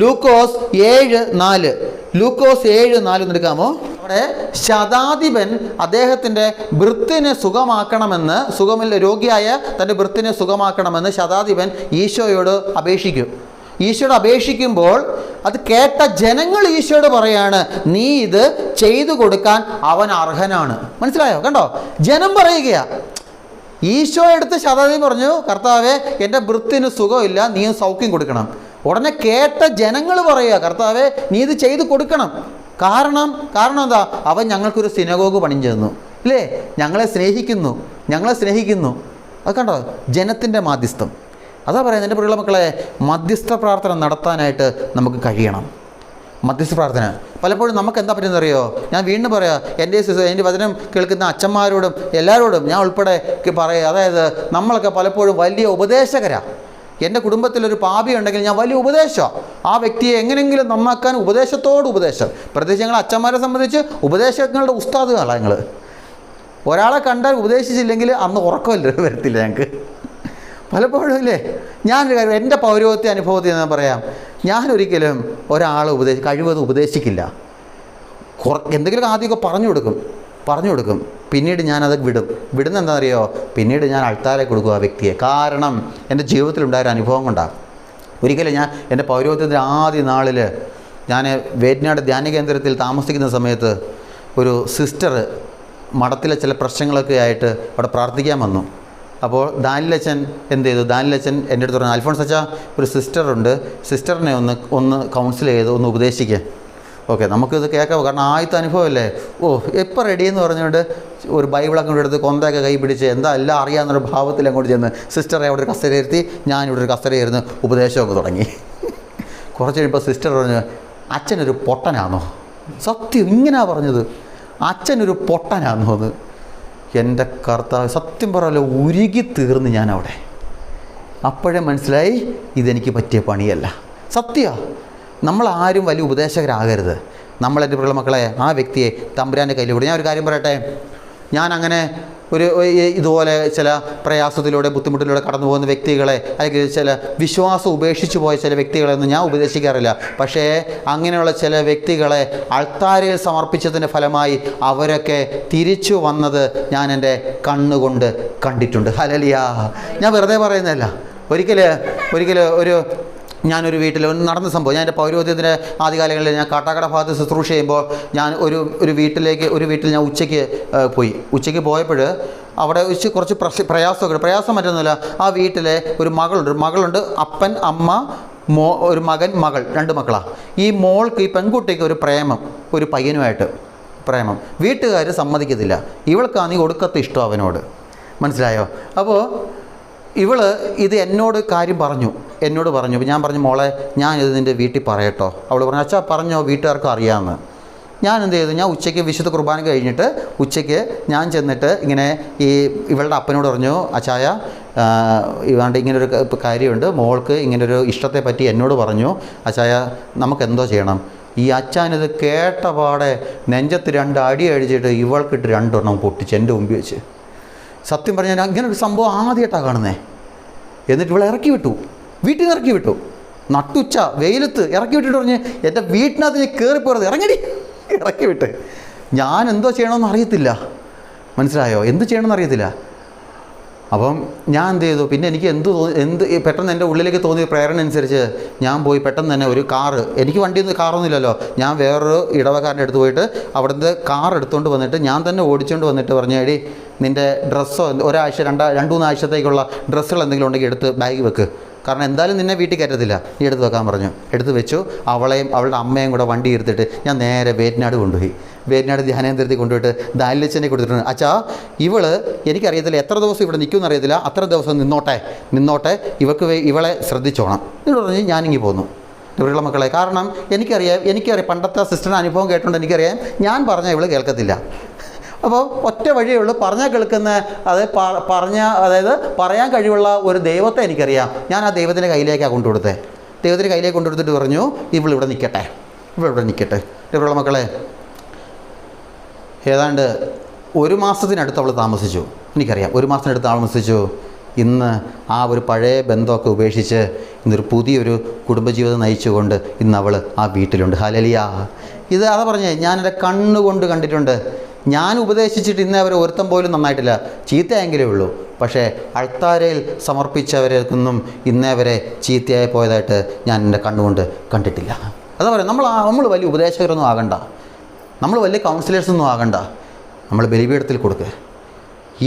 [SPEAKER 1] ലൂക്കോസ് 7:4 എടുക്കാമോ? അവിടെ ശതാധിപൻ അദ്ദേഹത്തിൻ്റെ ഭൃത്തിനെ സുഖമില്ല രോഗിയായ തൻ്റെ ഭൃത്തിനെ സുഖമാക്കണമെന്ന് ശതാധിപൻ ഈശോയോട് അപേക്ഷിക്കുമ്പോൾ അത് കേട്ട ജനങ്ങൾ ഈശോയോട് പറയാണ്, നീ ഇത് ചെയ്തു കൊടുക്കാൻ അവൻ അർഹനാണ്. മനസ്സിലായോ? കണ്ടോ? ജനം പറയുകയാ. ഈശോ എടുത്ത് ശതാധിപൻ പറഞ്ഞു, കർത്താവേ എൻ്റെ ഭൃത്തിന് സുഖമില്ല, നീ സൗഖ്യം കൊടുക്കണം. ഉടനെ കേട്ട ജനങ്ങൾ പറയുക, കർത്താവേ നീ ഇത് ചെയ്ത് കൊടുക്കണം. കാരണം എന്താ? അവൻ ഞങ്ങൾക്കൊരു സിനഗോഗ് പണിഞ്ഞു തന്നു, ഇല്ലേ? ഞങ്ങളെ സ്നേഹിക്കുന്നു. അത് കണ്ടോ? ജനത്തിൻ്റെ മാധ്യസ്ഥം. അതാ പറയുന്നത്, എൻ്റെ പ്രിയമുള്ള മക്കളെ, മധ്യസ്ഥ പ്രാർത്ഥന നടത്താനായിട്ട് നമുക്ക് കഴിയണം. മധ്യസ്ഥ പ്രാർത്ഥന പലപ്പോഴും നമുക്ക് എന്താ പറ്റുന്നറിയോ? ഞാൻ വീണ്ടും പറയാം, എൻ്റെ വചനം കേൾക്കുന്ന അച്ഛന്മാരോടും എല്ലാവരോടും ഞാൻ ഉൾപ്പെടെ പറയാം. അതായത് നമ്മളൊക്കെ പലപ്പോഴും വലിയ ഉപദേശകരാണ്. എൻ്റെ കുടുംബത്തിലൊരു പാപി ഉണ്ടെങ്കിൽ ഞാൻ വലിയ ഉപദേശമാണ്. ആ വ്യക്തിയെ എങ്ങനെയെങ്കിലും നന്നാക്കാൻ ഉപദേശം. പ്രത്യേകിച്ച് ഞങ്ങൾ അച്ഛന്മാരെ സംബന്ധിച്ച് ഉപദേശങ്ങളുടെ ഉസ്താദുകളാണ് ഞങ്ങൾ. ഒരാളെ കണ്ടാൽ ഉപദേശിച്ചില്ലെങ്കിൽ അന്ന് വരത്തില്ല ഞങ്ങൾക്ക് പലപ്പോഴും, ഇല്ലേ? ഞാനൊരു കാര്യം എൻ്റെ പൗരോഹിത്യ അനുഭവത്തിൽ ഞാൻ പറയാം, ഞാനൊരിക്കലും ഒരാളെ കഴിവതും ഉപദേശിക്കില്ല. എന്തെങ്കിലും ആദ്യമൊക്കെ പറഞ്ഞു കൊടുക്കും. പിന്നീട് ഞാനത് വിടുന്ന എന്താണെന്നറിയോ? പിന്നീട് ഞാൻ അൾത്താരേക്ക് കൊടുക്കും ആ വ്യക്തിയെ. കാരണം എൻ്റെ ജീവിതത്തിലുണ്ടായൊരു അനുഭവം കൊണ്ടാണ്. ഒരിക്കലും ഞാൻ എൻ്റെ പൗരോഹിത്യത്തിൻ്റെ ആദ്യ നാളിൽ ഞാൻ വേദനാട് ധ്യാന കേന്ദ്രത്തിൽ താമസിക്കുന്ന സമയത്ത് ഒരു സിസ്റ്റർ മഠത്തിലെ ചില പ്രശ്നങ്ങളൊക്കെ ആയിട്ട് അവിടെ പ്രാർത്ഥിക്കാൻ വന്നു. അപ്പോൾ ദാനിലച്ചൻ എന്ത് ചെയ്തു? ദാനിലച്ചൻ എൻ്റെ അടുത്ത് പറഞ്ഞു, അൽഫോൺസ് അച്ഛാ, ഒരു സിസ്റ്ററുണ്ട്, സിസ്റ്ററിനെ ഒന്ന് കൗൺസിൽ ചെയ്ത് ഒന്ന് ഉപദേശിക്കുക. ഓക്കെ, നമുക്കിത് കേൾക്കാം, കാരണം ആദ്യത്തെ അനുഭവമല്ലേ. എപ്പോൾ റെഡിയെന്ന് പറഞ്ഞുകൊണ്ട് ഒരു ബൈബിളൊക്കെ എടുത്ത് കൊന്തയൊക്കെ കൈ പിടിച്ച് എല്ലാം അറിയാവുന്നൊരു ഭാവത്തിൽ അങ്ങോട്ട് ചെന്ന് സിസ്റ്ററെ അവിടെ ഒരു കസേരയിരുത്തി, ഞാനിവിടെ ഒരു കസേരയിരുന്ന് ഉപദേശമൊക്കെ തുടങ്ങി. കുറച്ച് കഴിയുമ്പോൾ സിസ്റ്റർ പറഞ്ഞു, അച്ഛനൊരു പൊട്ടനാണോ? സത്യം ഇങ്ങനെയാ പറഞ്ഞത്. അച്ഛനൊരു പൊട്ടനാന്ന് തോന്നുന്നത്. എൻ്റെ കർത്താവ്, സത്യം പറയല്ലോ, ഉരുകി തീർന്ന് ഞാൻ അവിടെ. അപ്പോഴേ മനസ്സിലായി ഇതെനിക്ക് പറ്റിയ പണിയല്ല. സത്യമാണ്. നമ്മളാരും വലിയ ഉപദേശകരാകരുത്. നമ്മളെൻ്റെ പ്രിയ മക്കളെ ആ വ്യക്തിയെ തമ്പുരാൻ്റെ കയ്യിൽ വിടും. ഞാൻ ഒരു കാര്യം പറയട്ടെ, ഞാൻ അങ്ങനെ ഇതുപോലെ ചില പ്രയാസത്തിലൂടെ ബുദ്ധിമുട്ടിലൂടെ കടന്നു പോകുന്ന വ്യക്തികളെ, അല്ലെങ്കിൽ ചില വിശ്വാസം ഉപേക്ഷിച്ച് പോയ ചില വ്യക്തികളെയൊന്നും ഞാൻ ഉപദേശിക്കാറില്ല. പക്ഷേ അങ്ങനെയുള്ള ചില വ്യക്തികളെ അൾത്താരയിൽ സമർപ്പിച്ചതിൻ്റെ ഫലമായി അവരൊക്കെ തിരിച്ചു വന്നത് ഞാൻ എൻ്റെ കണ്ണുകൊണ്ട് കണ്ടിട്ടുണ്ട്. ഹല്ലേലൂയ. ഞാൻ വെറുതെ പറയുന്നതല്ല. ഒരിക്കൽ ഞാനൊരു വീട്ടിൽ നടന്ന സംഭവം. ഞാൻ എൻ്റെ പൗരോഹിത്യത്തിൻ്റെ ആദ്യകാലങ്ങളിൽ ഞാൻ കാട്ടാക്കട ഭാഗത്ത് ശുശ്രൂഷ ചെയ്യുമ്പോൾ ഞാൻ ഒരു വീട്ടിൽ ഞാൻ ഉച്ചയ്ക്ക് പോയപ്പോൾ അവിടെ കുറച്ച് പ്രയാസം മറ്റൊന്നുമില്ല. ആ വീട്ടിലെ ഒരു മകളുണ്ട്, അപ്പൻ, അമ്മ, ഒരു മകൾ, 2 മക്കളാണ്. ഈ മോൾക്ക്, ഈ പെൺകുട്ടിക്ക് ഒരു പയ്യനുമായിട്ട് പ്രേമം. വീട്ടുകാർ സമ്മതിക്കത്തില്ല. ഇവൾക്കാണെങ്കിൽ ഒടുക്കത്തെ ഇഷ്ടം അവനോട്. മനസ്സിലായോ? അപ്പോൾ ഇത് എന്നോട് കാര്യം പറഞ്ഞു. അപ്പോൾ ഞാൻ പറഞ്ഞു, മോളെ ഞാനിത് നിൻ്റെ വീട്ടിൽ പറയട്ടോ? അവൾ പറഞ്ഞു, അച്ഛാ പറഞ്ഞോ, വീട്ടുകാർക്കും അറിയാമെന്ന്. ഞാൻ എന്ത് ചെയ്തു, ഞാൻ ഉച്ചയ്ക്ക് വിശുദ്ധ കുർബാന കഴിഞ്ഞിട്ട് ഉച്ചയ്ക്ക് ഞാൻ ചെന്നിട്ട് ഇങ്ങനെ ഇവളുടെ അപ്പനോട് പറഞ്ഞു, അച്ചായ ഇവാണ്ട് ഇങ്ങനൊരു കാര്യമുണ്ട്, മോൾക്ക് ഇങ്ങനൊരു ഇഷ്ടത്തെ പറ്റി എന്നോട് പറഞ്ഞു, അച്ചായ നമുക്കെന്തോ ചെയ്യണം. ഈ അച്ഛനിത് കേട്ട പാടെ നെഞ്ചത്ത് 2 അടി അടിച്ചിട്ട് ഇവൾക്കിട്ട് 2 എണ്ണം പൊട്ടിച്ച് എൻ്റെ മുമ്പിൽ വെച്ച്. സത്യം പറഞ്ഞാൽ അങ്ങനൊരു സംഭവം ആദ്യമായിട്ടാണ് കാണുന്നത്. എന്നിട്ട് ഇവളെ വീട്ടിൽ നിന്ന് ഇറക്കി വിട്ടു. നട്ടുച്ച വെയിലത്ത് ഇറക്കി വിട്ടിട്ട് പറഞ്ഞ്, എൻ്റെ വീട്ടിനകത്ത് നീ കയറിപ്പോരുത്, ഇറക്കി വിട്ട്. ഞാൻ എന്തോ ചെയ്യണമെന്ന് അറിയത്തില്ല. മനസ്സിലായോ? എന്ത് ചെയ്യണമെന്ന് അറിയത്തില്ല. അപ്പം ഞാൻ എന്ത് ചെയ്തു, പിന്നെ എനിക്ക് പെട്ടെന്ന് എൻ്റെ ഉള്ളിലേക്ക് തോന്നിയ പ്രേരണ അനുസരിച്ച് ഞാൻ പോയി പെട്ടെന്ന് തന്നെ ഒരു കാറ്, എനിക്ക് വണ്ടിയൊന്നും കാറൊന്നുമില്ലല്ലോ, ഞാൻ വേറൊരു ഇടവക്കാരൻ്റെ അടുത്ത് പോയിട്ട് അവിടുന്ന് കാർ എടുത്തുകൊണ്ട് വന്നിട്ട് ഞാൻ തന്നെ ഓടിച്ചുകൊണ്ട് വന്നിട്ട് പറഞ്ഞു, എടി നിൻ്റെ ഡ്രസ്സോ ഒരാഴ്ച 2-3 ആഴ്ചത്തേക്കുള്ള ഡ്രസ്സുകൾ എന്തെങ്കിലും ഉണ്ടെങ്കിൽ എടുത്ത് ബാഗ് വെക്ക്, കാരണം എന്തായാലും നിന്നെ വീട്ടിൽ കയറ്റത്തില്ല, നീ എടുത്ത് വെക്കാൻ പറഞ്ഞു. എടുത്ത് വെച്ചു. അവളെയും അവളുടെ അമ്മയും കൂടെ വണ്ടി എടുത്തിട്ട് ഞാൻ നേരെ വേറ്റനാട് കൊണ്ടുപോയി. വേറ്റനാട് ധ്യാനേന്ദ്രത്തിൽ കൊണ്ടുപോയിട്ട് ദാലിച്ചനെ കൊടുത്തിട്ടുണ്ട്. അച്ഛാ എനിക്കറിയത്തില്ല എത്ര ദിവസം ഇവിടെ നിൽക്കുമെന്ന് അറിയത്തില്ല, അത്ര ദിവസം നിന്നോട്ടെ ഇവളെ ശ്രദ്ധിച്ചോണം എന്ന് പറഞ്ഞ് ഞാനിങ്ങി പോന്നു. ഇവരുടെ മക്കളെ, കാരണം എനിക്കറിയാം പണ്ടത്തെ സിസ്റ്ററിൻ്റെ അനുഭവം കേട്ടുകൊണ്ട് എനിക്കറിയാം ഞാൻ പറഞ്ഞാൽ ഇവൾ കേൾക്കത്തില്ല. അപ്പോൾ ഒറ്റ വഴിയേ ഉള്ളൂ, പറഞ്ഞാൽ കേൾക്കുന്ന, അതായത് പറയാൻ കഴിവുള്ള ഒരു ദൈവത്തെ എനിക്കറിയാം. ഞാൻ ആ ദൈവത്തിൻ്റെ കയ്യിലേക്കാണ് കൊണ്ടുകൊടുത്തത്. ദൈവത്തിൻ്റെ കയ്യിലേക്ക് കൊണ്ടുകൊടുത്തിട്ട് പറഞ്ഞു, ഇവളിവിടെ നിൽക്കട്ടെ. ഇവരുടെ മക്കളെ, ഏതാണ്ട് 1 മാസത്തിനടുത്ത് അവൾ താമസിച്ചു. എനിക്കറിയാം 1 മാസത്തിനടുത്ത് താമസിച്ചു. ഇന്ന് ആ ഒരു പഴയ ബന്ധമൊക്കെ ഉപേക്ഷിച്ച് ഇന്നൊരു പുതിയൊരു കുടുംബജീവിതം നയിച്ചുകൊണ്ട് ഇന്ന് അവൾ ആ വീട്ടിലുണ്ട്. ഹല്ലേലൂയ. അതാ പറഞ്ഞേ, ഞാൻ എൻ്റെ കണ്ണുകൊണ്ട് കണ്ടിട്ടുണ്ട്. ഞാൻ ഉപദേശിച്ചിട്ട് ഇന്നേ അവരെ ഒരുത്തം പോലും നന്നായിട്ടില്ല, ചീത്തയെങ്കിലേ ഉള്ളൂ. പക്ഷേ അൾത്താരയിൽ സമർപ്പിച്ചവരൊന്നും ഇന്നേ വരെ ചീത്തയായി പോയതായിട്ട് ഞാൻ എൻ്റെ കണ്ണുകൊണ്ട് കണ്ടിട്ടില്ല. അതാ പറയാം, നമ്മൾ വലിയ ഉപദേശകരൊന്നും ആകണ്ട, നമ്മൾ വലിയ കൗൺസിലേഴ്സൊന്നും ആകണ്ട. നമ്മൾ ബലിപീഠത്തിൽ കൊടുക്കുക,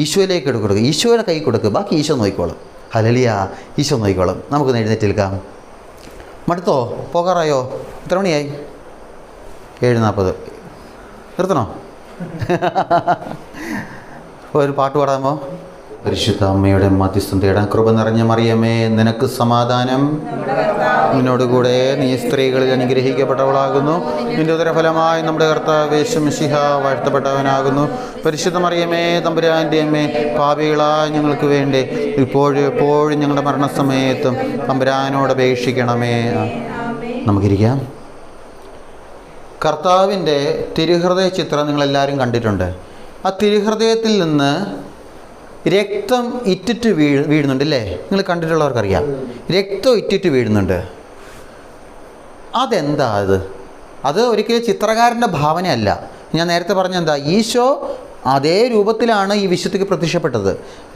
[SPEAKER 1] ഈശോയിലേക്ക് കൊടുക്കുക, ഈശോയുടെ കൈ കൊടുക്കുക, ബാക്കി ഈശോ നോക്കിക്കോളും. ഹല്ലേലൂയ. ഈശോ നോക്കിക്കോളും. നമുക്കൊന്ന് എഴുന്നേറ്റ് നിൽക്കാം. മടുത്തോ? പോകാറായോ? എത്ര മണിയായി? 7:40. നിർത്തണോ? ഒരു പാട്ട് പാടാമോ? പരിശുദ്ധ അമ്മയുടെ മധ്യസ്ഥം തേടാൻ കൃപ നിറഞ്ഞ മറിയമേ, നിനക്ക് സമാധാനം. നിന്നോടുകൂടെ നീ സ്ത്രീകളിൽ അനുഗ്രഹിക്കപ്പെട്ടവളാകുന്നു. നിന്റെ ഉദരഫലമായി നമ്മുടെ കർത്താവ് യേശു മിശിഹ വാഴ്ത്തപ്പെട്ടവനാകുന്നു. പരിശുദ്ധ മറിയമേ, തമ്പുരാൻ്റെ അമ്മേ, പാപികളായ ഞങ്ങൾക്ക് വേണ്ടി ഇപ്പോഴും എപ്പോഴും ഞങ്ങളുടെ മരണസമയത്തും തമ്പുരാനോട് അപേക്ഷിക്കണമേ. നമുക്കിരിക്കാം. കർത്താവിൻ്റെ തിരുഹൃദയ ചിത്രം നിങ്ങളെല്ലാവരും കണ്ടിട്ടുണ്ട്. ആ തിരുഹൃദയത്തിൽ നിന്ന് രക്തം ഇറ്റിറ്റ് വീഴുന്നുണ്ട് അല്ലേ? നിങ്ങൾ കണ്ടിട്ടുള്ളവർക്കറിയാം, രക്തം ഇറ്റിറ്റ് വീഴുന്നുണ്ട്. അതെന്താ? അത് ഒരിക്കലും ചിത്രകാരൻ്റെ ഭാവനയല്ല. ഞാൻ നേരത്തെ പറഞ്ഞ എന്താ, ഈശോ അതേ രൂപത്തിലാണ് ഈ വിശുദ്ധിക്ക് പ്രത്യക്ഷപ്പെട്ടത്.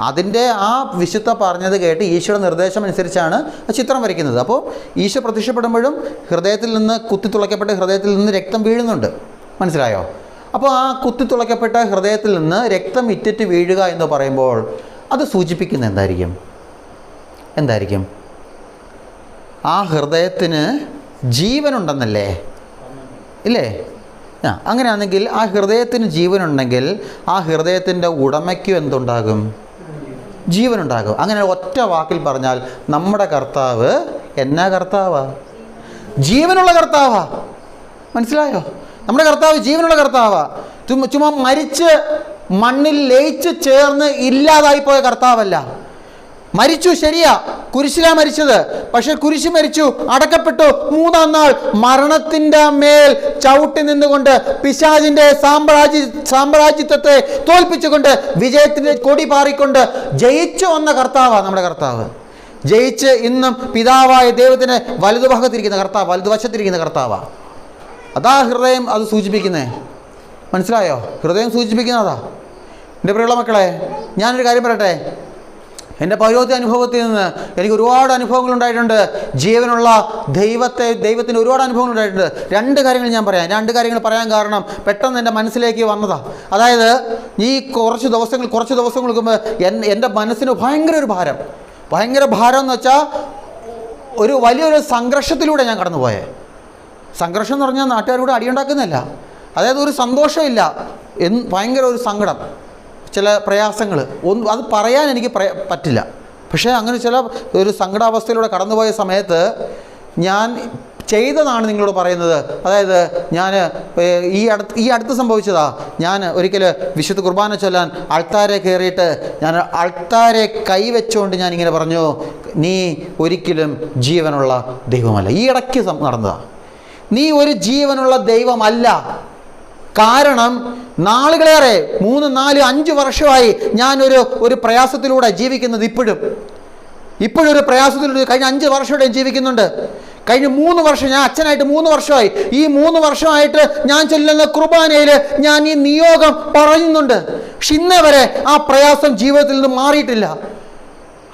[SPEAKER 1] അതിൻ്റെ ആ വിശുദ്ധ പറഞ്ഞത് കേട്ട് ഈശോയുടെ നിർദ്ദേശം അനുസരിച്ചാണ് ചിത്രം വരയ്ക്കുന്നത്. അപ്പോൾ ഈശോ പ്രത്യക്ഷപ്പെടുമ്പോഴും ഹൃദയത്തിൽ നിന്ന് കുത്തിത്തുളയ്ക്കപ്പെട്ട ഹൃദയത്തിൽ നിന്ന് രക്തം വീഴുന്നുണ്ട്. മനസ്സിലായോ? അപ്പോൾ ആ കുത്തിത്തുളയ്ക്കപ്പെട്ട ഹൃദയത്തിൽ നിന്ന് രക്തം ഇറ്റിറ്റ് വീഴുക എന്ന് പറയുമ്പോൾ അത് സൂചിപ്പിക്കുന്നത് എന്തായിരിക്കും? ആ ഹൃദയത്തിന് ജീവനുണ്ടെന്നല്ലേ? ഇല്ലേ? അങ്ങനെയാണെങ്കിൽ ആ ഹൃദയത്തിന് ജീവനുണ്ടെങ്കിൽ ആ ഹൃദയത്തിൻ്റെ ഉടമയ്ക്കും എന്തുണ്ടാകും? ജീവനുണ്ടാകും. അങ്ങനെ ഒറ്റ വാക്കിൽ പറഞ്ഞാൽ നമ്മുടെ കർത്താവ് എന്നാ കർത്താവാ? ജീവനുള്ള കർത്താവാ. മനസ്സിലായോ? നമ്മുടെ കർത്താവ് ജീവനുള്ള കർത്താവാ. ചുമ്മാ മരിച്ച് മണ്ണിൽ ലയിച്ച് ചേർന്ന് ഇല്ലാതായിപ്പോയ കർത്താവല്ല. മരിച്ചു, ശരിയാ, കുരിശിലാ മരിച്ചത്. പക്ഷെ കുരിശ് മരിച്ചു, അടക്കപ്പെട്ടു. മൂന്നാം നാൾ മരണത്തിൻ്റെ മേൽ ചവിട്ടി നിന്നുകൊണ്ട് പിശാചിൻ്റെ സാമ്രാജ്യത്വത്തെ തോൽപ്പിച്ചുകൊണ്ട് വിജയത്തിൻ്റെ കൊടി പാറിക്കൊണ്ട് ജയിച്ചു വന്ന കർത്താവാണ് നമ്മുടെ കർത്താവ്. ജയിച്ച് ഇന്നും പിതാവായ ദൈവത്തിന് വലതുഭാഗത്തിരിക്കുന്ന കർത്താവ്, വലതുവശത്തിരിക്കുന്ന കർത്താവാണ്. അതാ ഹൃദയം അത് സൂചിപ്പിക്കുന്നേ. മനസ്സിലായോ? ഹൃദയം സൂചിപ്പിക്കുന്നതാ. എൻ്റെ പ്രിയമുള്ള മക്കളെ, ഞാനൊരു കാര്യം പറയട്ടെ. എൻ്റെ പൗരോഹിത്യ അനുഭവത്തിൽ നിന്ന് എനിക്ക് ഒരുപാട് അനുഭവങ്ങൾ ഉണ്ടായിട്ടുണ്ട്. ജീവനുള്ള ദൈവത്തിന് ഒരുപാട് അനുഭവങ്ങൾ ഉണ്ടായിട്ടുണ്ട്. രണ്ട് കാര്യങ്ങൾ ഞാൻ പറയാം. രണ്ട് കാര്യങ്ങൾ പറയാൻ കാരണം പെട്ടെന്ന് എൻ്റെ മനസ്സിലേക്ക് വന്നതാണ്. അതായത് ഈ കുറച്ച് ദിവസങ്ങൾക്ക് മുമ്പ് എൻ്റെ മനസ്സിന് ഭയങ്കര ഭാരം എന്ന് വെച്ചാൽ ഒരു വലിയൊരു സംഘർഷത്തിലൂടെ ഞാൻ കടന്നുപോയേ. സംഘർഷം എന്ന് പറഞ്ഞാൽ നാട്ടുകാരോട് അടിയുണ്ടാക്കുന്നതല്ല. അതായത് ഒരു സന്തോഷമില്ല, ഭയങ്കര ഒരു സങ്കടം, ചില പ്രയാസങ്ങൾ, അത് പറയാൻ എനിക്ക് പറ്റില്ല. പക്ഷേ അങ്ങനെ ചില ഒരു സങ്കടാവസ്ഥയിലൂടെ കടന്നുപോയ സമയത്ത് ഞാൻ ചെയ്തതാണ് നിങ്ങളോട് പറയുന്നത്. അതായത് ഞാൻ ഈ അടുത്ത് സംഭവിച്ചതാ. ഞാൻ ഒരിക്കൽ വിശുദ്ധ കുർബാന ചൊല്ലാൻ അൾത്താരെ കയറിയിട്ട് ഞാൻ അൾത്താരെ കൈവച്ചുകൊണ്ട് ഞാനിങ്ങനെ പറഞ്ഞു, നീ ഒരിക്കലും ജീവനുള്ള ദൈവമല്ല. ഈ ഇടയ്ക്ക് നടന്നതാണ്. നീ ഒരു ജീവനുള്ള ദൈവമല്ല. കാരണം നാളുകളേറെ 3, 4, 5 വർഷമായി ഞാനൊരു പ്രയാസത്തിലൂടെ ജീവിക്കുന്നത്. ഇപ്പോഴൊരു പ്രയാസത്തിലൂടെ കഴിഞ്ഞ 5 വർഷമായിട്ട് ജീവിക്കുന്നുണ്ട്. കഴിഞ്ഞ 3 വർഷം ഞാൻ അച്ഛനായിട്ട് 3 വർഷമായി. ഈ 3 വർഷമായിട്ട് ഞാൻ ചൊല്ലുന്ന കുർബാനയിൽ ഞാൻ ഈ നിയോഗം പറയുന്നുണ്ട്. പക്ഷെ ഇന്നേ വരെ ആ പ്രയാസം ജീവിതത്തിൽ നിന്ന് മാറിയിട്ടില്ല.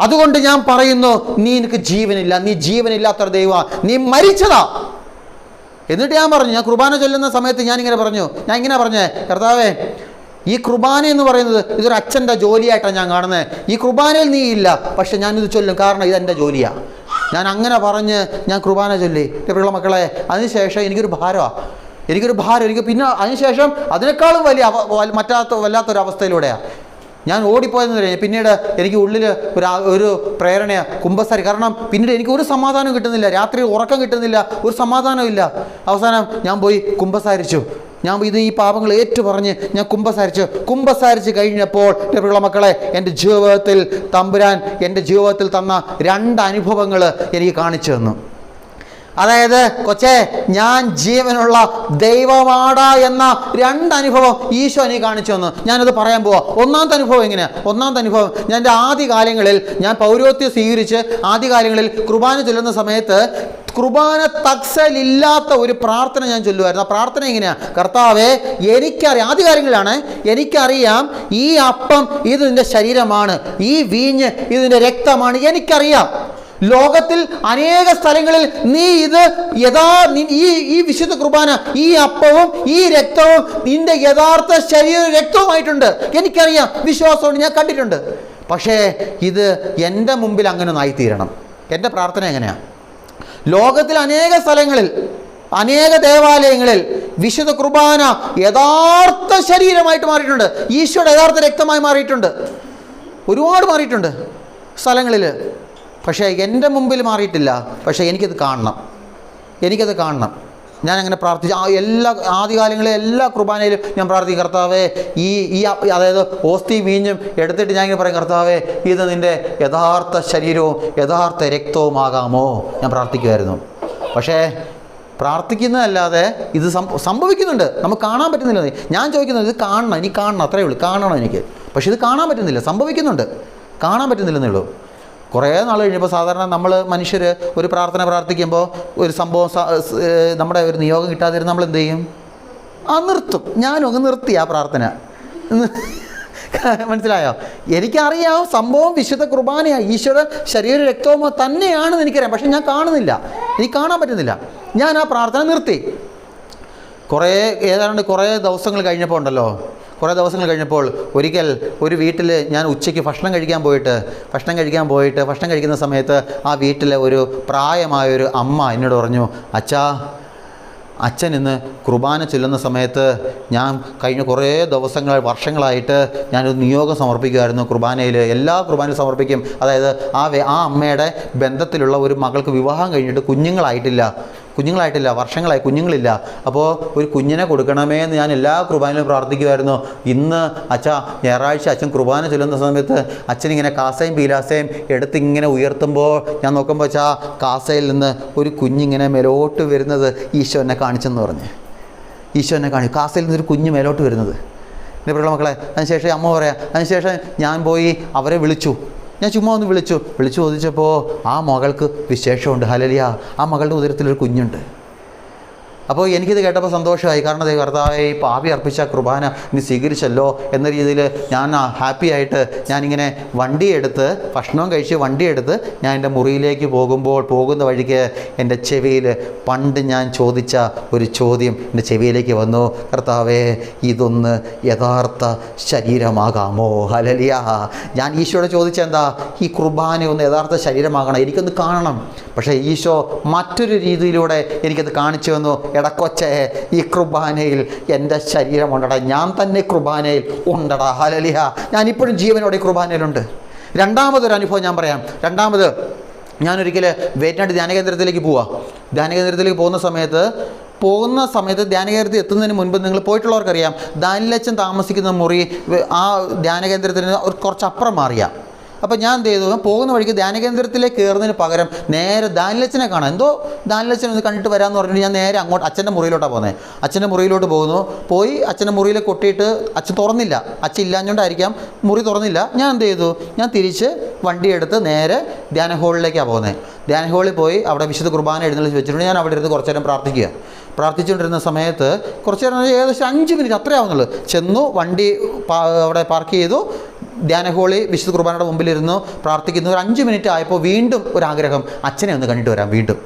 [SPEAKER 1] അതുകൊണ്ട് ഞാൻ പറയുന്നു, നിനക്ക് ജീവനില്ല, നീ ജീവനില്ലാത്തൊരു ദൈവം, നീ മരിച്ചതാ. എന്നിട്ട് ഞാൻ പറഞ്ഞു, ഞാൻ കുർബാന ചൊല്ലുന്ന സമയത്ത് ഞാൻ ഇങ്ങനെ പറഞ്ഞേ, കർത്താവേ, ഈ കുർബാന എന്ന് പറയുന്നത് ഇതൊരു അച്ഛൻ്റെ ജോലിയായിട്ടാണ് ഞാൻ കാണുന്നത്. ഈ കുർബാനയിൽ നീ ഇല്ല, പക്ഷെ ഞാനിത് ചൊല്ലും, കാരണം ഇതെൻ്റെ ജോലിയാണ്. ഞാൻ അങ്ങനെ പറഞ്ഞ് ഞാൻ കുർബാന ചൊല്ലി. പ്രിയമുള്ള മക്കളെ, അതിനുശേഷം എനിക്കൊരു ഭാരം എനിക്ക് പിന്നെ അതിനുശേഷം അതിനേക്കാളും വല്ലാത്തൊരവസ്ഥയിലൂടെയാണ് ഞാൻ ഓടിപ്പോയെന്ന് പറയാം. പിന്നീട് എനിക്ക് ഉള്ളിൽ ഒരു പ്രേരണയാണ് കുമ്പസാരി. കാരണം പിന്നീട് എനിക്ക് ഒരു സമാധാനം കിട്ടുന്നില്ല, രാത്രി ഉറക്കം കിട്ടുന്നില്ല, ഒരു സമാധാനമില്ല. അവസാനം ഞാൻ പോയി കുമ്പസാരിച്ചു. ഈ പാപങ്ങൾ ഏറ്റുപറഞ്ഞ് ഞാൻ കുമ്പസാരിച്ച് കഴിഞ്ഞപ്പോൾ പ്രിയമുള്ള മക്കളെ, എൻ്റെ ജീവിതത്തിൽ തമ്പുരാൻ എൻ്റെ ജീവിതത്തിൽ തന്ന 2 അനുഭവങ്ങൾ എനിക്ക് കാണിച്ചു തന്നു. അതായത്, കൊച്ചേ, ഞാൻ ജീവനുള്ള ദൈവമാടാ എന്ന 2 അനുഭവം ഈശോ എനിക്ക് കാണിച്ചു തന്നു. ഞാനത് പറയാൻ പോവാം. ഒന്നാമത്തെ അനുഭവം എങ്ങനെയാണ്? ഒന്നാമത്തെ അനുഭവം, ഞാൻ എൻ്റെ ആദ്യകാലങ്ങളിൽ ഞാൻ പൗരോഹിത്യം സ്വീകരിച്ച് ആദ്യകാലങ്ങളിൽ കുർബാന ചൊല്ലുന്ന സമയത്ത് കുർബാന തക്സലില്ലാത്ത ഒരു പ്രാർത്ഥന ഞാൻ ചൊല്ലുമായിരുന്നു. ആ പ്രാർത്ഥന എങ്ങനെയാണ്? കർത്താവേ, എനിക്കറിയാം, ആദ്യകാലങ്ങളിലാണ്, എനിക്കറിയാം ഈ അപ്പം ഇത് നിൻ്റെ ശരീരമാണ്, ഈ വീഞ്ഞ് ഇതിൻ്റെ രക്തമാണ്, എനിക്കറിയാം. ലോകത്തിൽ അനേക സ്ഥലങ്ങളിൽ നീ ഇത് ഈ വിശുദ്ധ കുർബാന, ഈ അപ്പവും ഈ രക്തവും നിന്റെ യഥാർത്ഥ ശരീര രക്തവുമായിട്ടുണ്ട്, എനിക്കറിയാം, വിശ്വാസമുണ്ട്, ഞാൻ കണ്ടിട്ടുണ്ട്. പക്ഷേ ഇത് എൻ്റെ മുമ്പിൽ അങ്ങനെ ഒന്നായിത്തീരണം. എൻ്റെ പ്രാർത്ഥന എങ്ങനെയാണ്? ലോകത്തിൽ അനേക സ്ഥലങ്ങളിൽ, അനേക ദേവാലയങ്ങളിൽ വിശുദ്ധ കുർബാന യഥാർത്ഥ ശരീരമായിട്ട് മാറിയിട്ടുണ്ട്, ഈശോയുടെ യഥാർത്ഥ രക്തമായി മാറിയിട്ടുണ്ട്, ഒരുപാട് മാറിയിട്ടുണ്ട് സ്ഥലങ്ങളിൽ. പക്ഷേ എൻ്റെ മുമ്പിൽ മാറിയിട്ടില്ല. പക്ഷേ എനിക്കത് കാണണം. ഞാനങ്ങനെ പ്രാർത്ഥിച്ചു. ആദ്യകാലങ്ങളിൽ എല്ലാ കുർബാനയിലും ഞാൻ പ്രാർത്ഥിക്കും, കർത്താവേ, അതായത് ഓസ്തി വീഞ്ഞും എടുത്തിട്ട് ഞാൻ ഇങ്ങനെ പറയും, കർത്താവേ, ഇത് നിൻ്റെ യഥാർത്ഥ ശരീരവും യഥാർത്ഥ രക്തവുമാകാമോ? ഞാൻ പ്രാർത്ഥിക്കുമായിരുന്നു. പക്ഷേ പ്രാർത്ഥിക്കുന്നതല്ലാതെ ഇത് സംഭവിക്കുന്നുണ്ട്, നമുക്ക് കാണാൻ പറ്റുന്നില്ല. ഞാൻ ചോദിക്കുന്നത്, ഇത് എനിക്ക് കാണണം, അത്രയേ ഉള്ളൂ, കാണണം എനിക്ക്. പക്ഷേ ഇത് കാണാൻ പറ്റുന്നില്ല, സംഭവിക്കുന്നുണ്ട്, കാണാൻ പറ്റുന്നില്ലെന്നേ ഉള്ളൂ. കുറേ നാൾ കഴിഞ്ഞപ്പോൾ സാധാരണ നമ്മൾ മനുഷ്യർ ഒരു പ്രാർത്ഥന പ്രാർത്ഥിക്കുമ്പോൾ ഒരു സംഭവം നമ്മുടെ ഒരു നിയോഗം കിട്ടാതിരുന്ന് നമ്മൾ എന്ത് ചെയ്യും? നിർത്തും. ഞാനൊന്ന് നിർത്തി ആ പ്രാർത്ഥന. മനസ്സിലായോ? എനിക്കറിയാം സംഭവം വിശുദ്ധ കുർബാനയാണ്, ഈശ്വര ശരീര രക്തവും തന്നെയാണെന്ന് എനിക്കറിയാം. പക്ഷെ ഞാൻ കാണുന്നില്ല, എനിക്ക് കാണാൻ പറ്റുന്നില്ല. ഞാൻ ആ പ്രാർത്ഥന നിർത്തി. ഏതാണ്ട് കുറേ ദിവസങ്ങൾ കഴിഞ്ഞപ്പോൾ ഒരിക്കൽ ഒരു വീട്ടിൽ ഞാൻ ഉച്ചയ്ക്ക് ഭക്ഷണം കഴിക്കാൻ കഴിക്കുന്ന സമയത്ത് ആ വീട്ടിലെ ഒരു പ്രായമായൊരു അമ്മ എന്നോട് പറഞ്ഞു, അച്ഛൻ ഇന്ന് കുർബാന ചൊല്ലുന്ന സമയത്ത് ഞാൻ കഴിഞ്ഞ കുറേ വർഷങ്ങളായിട്ട് ഞാനൊരു നിയോഗം സമർപ്പിക്കുമായിരുന്നു കുർബാനയിൽ. എല്ലാ കുർബാനയും സമർപ്പിക്കും. അതായത് ആ അമ്മയുടെ ബന്ധത്തിലുള്ള ഒരു മകൾക്ക് വിവാഹം കഴിഞ്ഞിട്ട് കുഞ്ഞുങ്ങളായിട്ടില്ല. കുഞ്ഞുങ്ങളായിട്ടില്ല, വർഷങ്ങളായി കുഞ്ഞുങ്ങളില്ല. അപ്പോൾ ഒരു കുഞ്ഞിനെ കൊടുക്കണമേ എന്ന് ഞാൻ എല്ലാ കുർബാനയിലും പ്രാർത്ഥിക്കുമായിരുന്നു. ഇന്ന് അച്ഛാ ഞായറാഴ്ച അച്ഛൻ കുർബാന ചൊല്ലുന്ന സമയത്ത് അച്ഛനിങ്ങനെ കാസയും പീലാസയും എടുത്ത് ഇങ്ങനെ ഉയർത്തുമ്പോൾ ഞാൻ നോക്കുമ്പോൾ അച്ഛാ കാസയിൽ നിന്ന് ഒരു കുഞ്ഞിങ്ങനെ മേലോട്ട് വരുന്നത് ഈശോ എന്നെ കാണിച്ചെന്ന് പറഞ്ഞ്. ഈശോ എന്നെ കാണിച്ചു, കാസയിൽ നിന്നൊരു കുഞ്ഞ് മേലോട്ട് വരുന്നത്. എൻ്റെ പ്രിയമുള്ള മക്കളെ, അതിനുശേഷം അമ്മ പറയാം, അതിനുശേഷം ഞാൻ പോയി അവരെ വിളിച്ചു. ഞാൻ ചുമ്മാ ഒന്ന് വിളിച്ചു ചോദിച്ചപ്പോൾ ആ മകൾക്ക് വിശേഷമുണ്ട്. ഹല്ലേലൂയ, ആ മകളുടെ ഉദരത്തിലൊരു കുഞ്ഞുണ്ട്. അപ്പോൾ എനിക്കിത് കേട്ടപ്പോൾ സന്തോഷമായി. കാരണം കർത്താവേ, ഈ പാപി അർപ്പിച്ച കുർബാന നീ സ്വീകരിച്ചല്ലോ എന്ന രീതിയിൽ ഞാൻ ഹാപ്പി ആയിട്ട് ഞാനിങ്ങനെ വണ്ടിയെടുത്ത് ഭക്ഷണവും കഴിച്ച് വണ്ടിയെടുത്ത് ഞാൻ എൻ്റെ മുറിയിലേക്ക് പോകുന്ന വഴിക്ക് എൻ്റെ ചെവിയിൽ പണ്ട് ഞാൻ ചോദിച്ച ഒരു ചോദ്യം എൻ്റെ ചെവിയിലേക്ക് വന്നു. കർത്താവേ, ഇതൊന്ന് യഥാർത്ഥ ശരീരമാകാമോ? ഹല്ലേലൂയ. ഞാൻ ഈശോയോട് ചോദിച്ചെന്താ, ഈ കുർബാന ഒന്ന് യഥാർത്ഥ ശരീരമാകണം, എനിക്കൊന്ന് കാണണം. പക്ഷേ ഈശോ മറ്റൊരു രീതിയിലൂടെ എനിക്കത് കാണിച്ചു വന്നു. എടക്കൊച്ചേ, ഈ കുർബാനയിൽ എൻ്റെ ശരീരമുണ്ടടാ, ഞാൻ തന്നെ കുർബാനയിൽ ഉണ്ടടാ. ഹല്ലേലൂയ. ഞാനിപ്പോഴും ജീവനോടെ ഈ കുർബാനയിലുണ്ട്. രണ്ടാമതൊരു അനുഭവം ഞാൻ പറയാം. ഞാനൊരിക്കൽ വേറ്റനാട് ധ്യാനകേന്ദ്രത്തിലേക്ക് ധ്യാനകേന്ദ്രത്തിലേക്ക് പോകുന്ന സമയത്ത് ധ്യാനകേന്ദ്രത്തിൽ എത്തുന്നതിന് മുൻപ് നിങ്ങൾ പോയിട്ടുള്ളവർക്കറിയാം, ദാനിലച്ചൻ താമസിക്കുന്ന മുറി ആ ധ്യാനകേന്ദ്രത്തിന് കുറച്ചപ്പുറം മാറിയാൽ. അപ്പോൾ ഞാൻ എന്ത് ചെയ്തു, പോകുന്ന വഴിക്ക് ധ്യാനകേന്ദ്രത്തിലേക്ക് കയറുന്നതിന് പകരം നേരെ ദാനിലച്ചനെ കാണാം. ദാനിലച്ചനെ ഒന്ന് കണ്ടിട്ട് വരാമെന്ന് പറഞ്ഞിട്ട് ഞാൻ നേരെ അങ്ങോട്ട് അച്ഛൻ്റെ മുറിയിലോട്ടാണ് പോകുന്നത്. അച്ഛൻ്റെ മുറിയിലോട്ട് പോയി അച്ഛൻ്റെ മുറിയിൽ കൊട്ടിയിട്ട് അച്ഛൻ തുറന്നില്ല. അച്ഛൻ ഇല്ലാഞ്ഞുകൊണ്ടായിരിക്കാം മുറി തുറന്നില്ല. ഞാൻ എന്ത് ചെയ്തു, ഞാൻ തിരിച്ച് വണ്ടിയെടുത്ത് നേരെ ധ്യാന ഹാളിലേക്കാണ് പോകുന്നത്. ധ്യാന ഹാളിൽ പോയി അവിടെ വിശുദ്ധ കുർബാന എഴുന്നള്ളിച്ച് വെച്ചിട്ടുണ്ട്. ഞാൻ അവിടെ ഇരുന്ന് കുറച്ച് നേരം പ്രാർത്ഥിച്ചുകൊണ്ടിരുന്ന സമയത്ത് കുറച്ച് നേരം ഏകദേശം 5 മിനിറ്റ് അത്രേ ആവുന്നുള്ളൂ. ചെന്നു, വണ്ടി അവിടെ പാർക്ക് ചെയ്തു, ധ്യാന ഹാളിൽ വിശുദ്ധ കുർബാനയുടെ മുമ്പിലിരുന്നു പ്രാർത്ഥിക്കുന്നു. ഒരു 5 മിനിറ്റ് ആയപ്പോൾ വീണ്ടും ഒരാഗ്രഹം, അച്ഛനെ ഒന്ന് കണ്ടിട്ട് വരാം. വീണ്ടും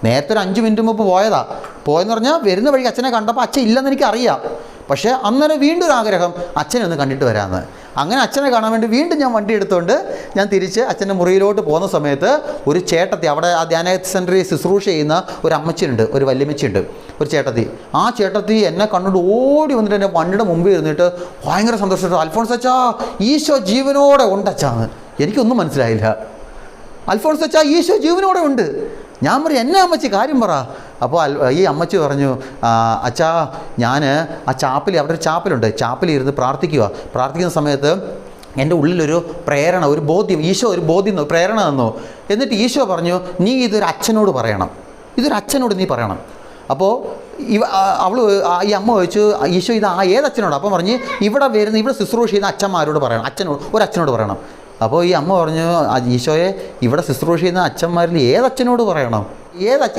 [SPEAKER 1] നേരത്തെ ഒരു 5 മിനിറ്റ് മുമ്പ് പോയെന്ന് പറഞ്ഞാൽ വരുന്ന വഴിക്ക് അച്ഛനെ കണ്ടപ്പോൾ അച്ഛൻ ഇല്ലെന്ന് എനിക്കറിയാം. പക്ഷേ അന്നേരം വീണ്ടും ഒരു ആഗ്രഹം, അച്ഛനെ ഒന്ന് കണ്ടിട്ട് വരാമെന്ന്. അങ്ങനെ അച്ഛനെ കാണാൻ വേണ്ടി വീണ്ടും ഞാൻ വണ്ടി എടുത്തുകൊണ്ട് ഞാൻ തിരിച്ച് അച്ഛൻ്റെ മുറിയിലോട്ട് പോകുന്ന സമയത്ത് ഒരു ചേട്ടത്തി, അവിടെ ആ ധ്യാന സെൻറ്ററിൽ ശുശ്രൂഷ ചെയ്യുന്ന ഒരു അമ്മച്ചിയുണ്ട്, ഒരു വല്യമ്മച്ചിയുണ്ട്, ഒരു ചേട്ടത്തി. ആ ചേട്ടത്തി എന്നെ കണ്ടുകൊണ്ട് ഓടി വന്നിട്ട് എൻ്റെ വണ്ടിയുടെ മുമ്പിൽ ഇരുന്നിട്ട് ഭയങ്കര സന്തോഷപ്പെട്ടു. അൽഫോൺസ് അച്ഛാ, ഈശോ ജീവനോടെ ഉണ്ടച്ചാന്ന്. എനിക്കൊന്നും മനസ്സിലായില്ല. അൽഫോൺസ് അച്ഛാ, ഈശോ ജീവനോടെ ഉണ്ട്. ഞാൻ പറയും, എന്നെ അമ്മച്ചി കാര്യം പറ. അപ്പോൾ ഈ അമ്മച്ചി പറഞ്ഞു, അച്ഛാ, ഞാൻ ആ അവിടെ ഒരു ചാപ്പലുണ്ട്, ചാപ്പലിൽ ഇരുന്ന് പ്രാർത്ഥിക്കുന്ന സമയത്ത് എൻ്റെ ഉള്ളിലൊരു പ്രേരണ, ഒരു ബോധ്യം, ഈശോ ഒരു ബോധ്യം പ്രേരണ തന്നു. എന്നിട്ട് ഈശോ പറഞ്ഞു, നീ ഇതൊരു അച്ഛനോട് പറയണം, നീ പറയണം. അപ്പോൾ ഈ അമ്മ ചോദിച്ചു, ഈശോ ഇത് ഏതച്ഛനോട്? അപ്പം പറഞ്ഞ് ഇവിടെ ശുശ്രൂഷ ചെയ്യുന്ന അച്ഛന്മാരോട് പറയണം, ഒരച്ഛനോട് പറയണം. അപ്പോൾ ഈ അമ്മ പറഞ്ഞു, ഈശോയെ, ഇവിടെ ശുശ്രൂഷ ചെയ്യുന്ന അച്ഛന്മാരിൽ ഏതച്ഛനോട് പറയണം?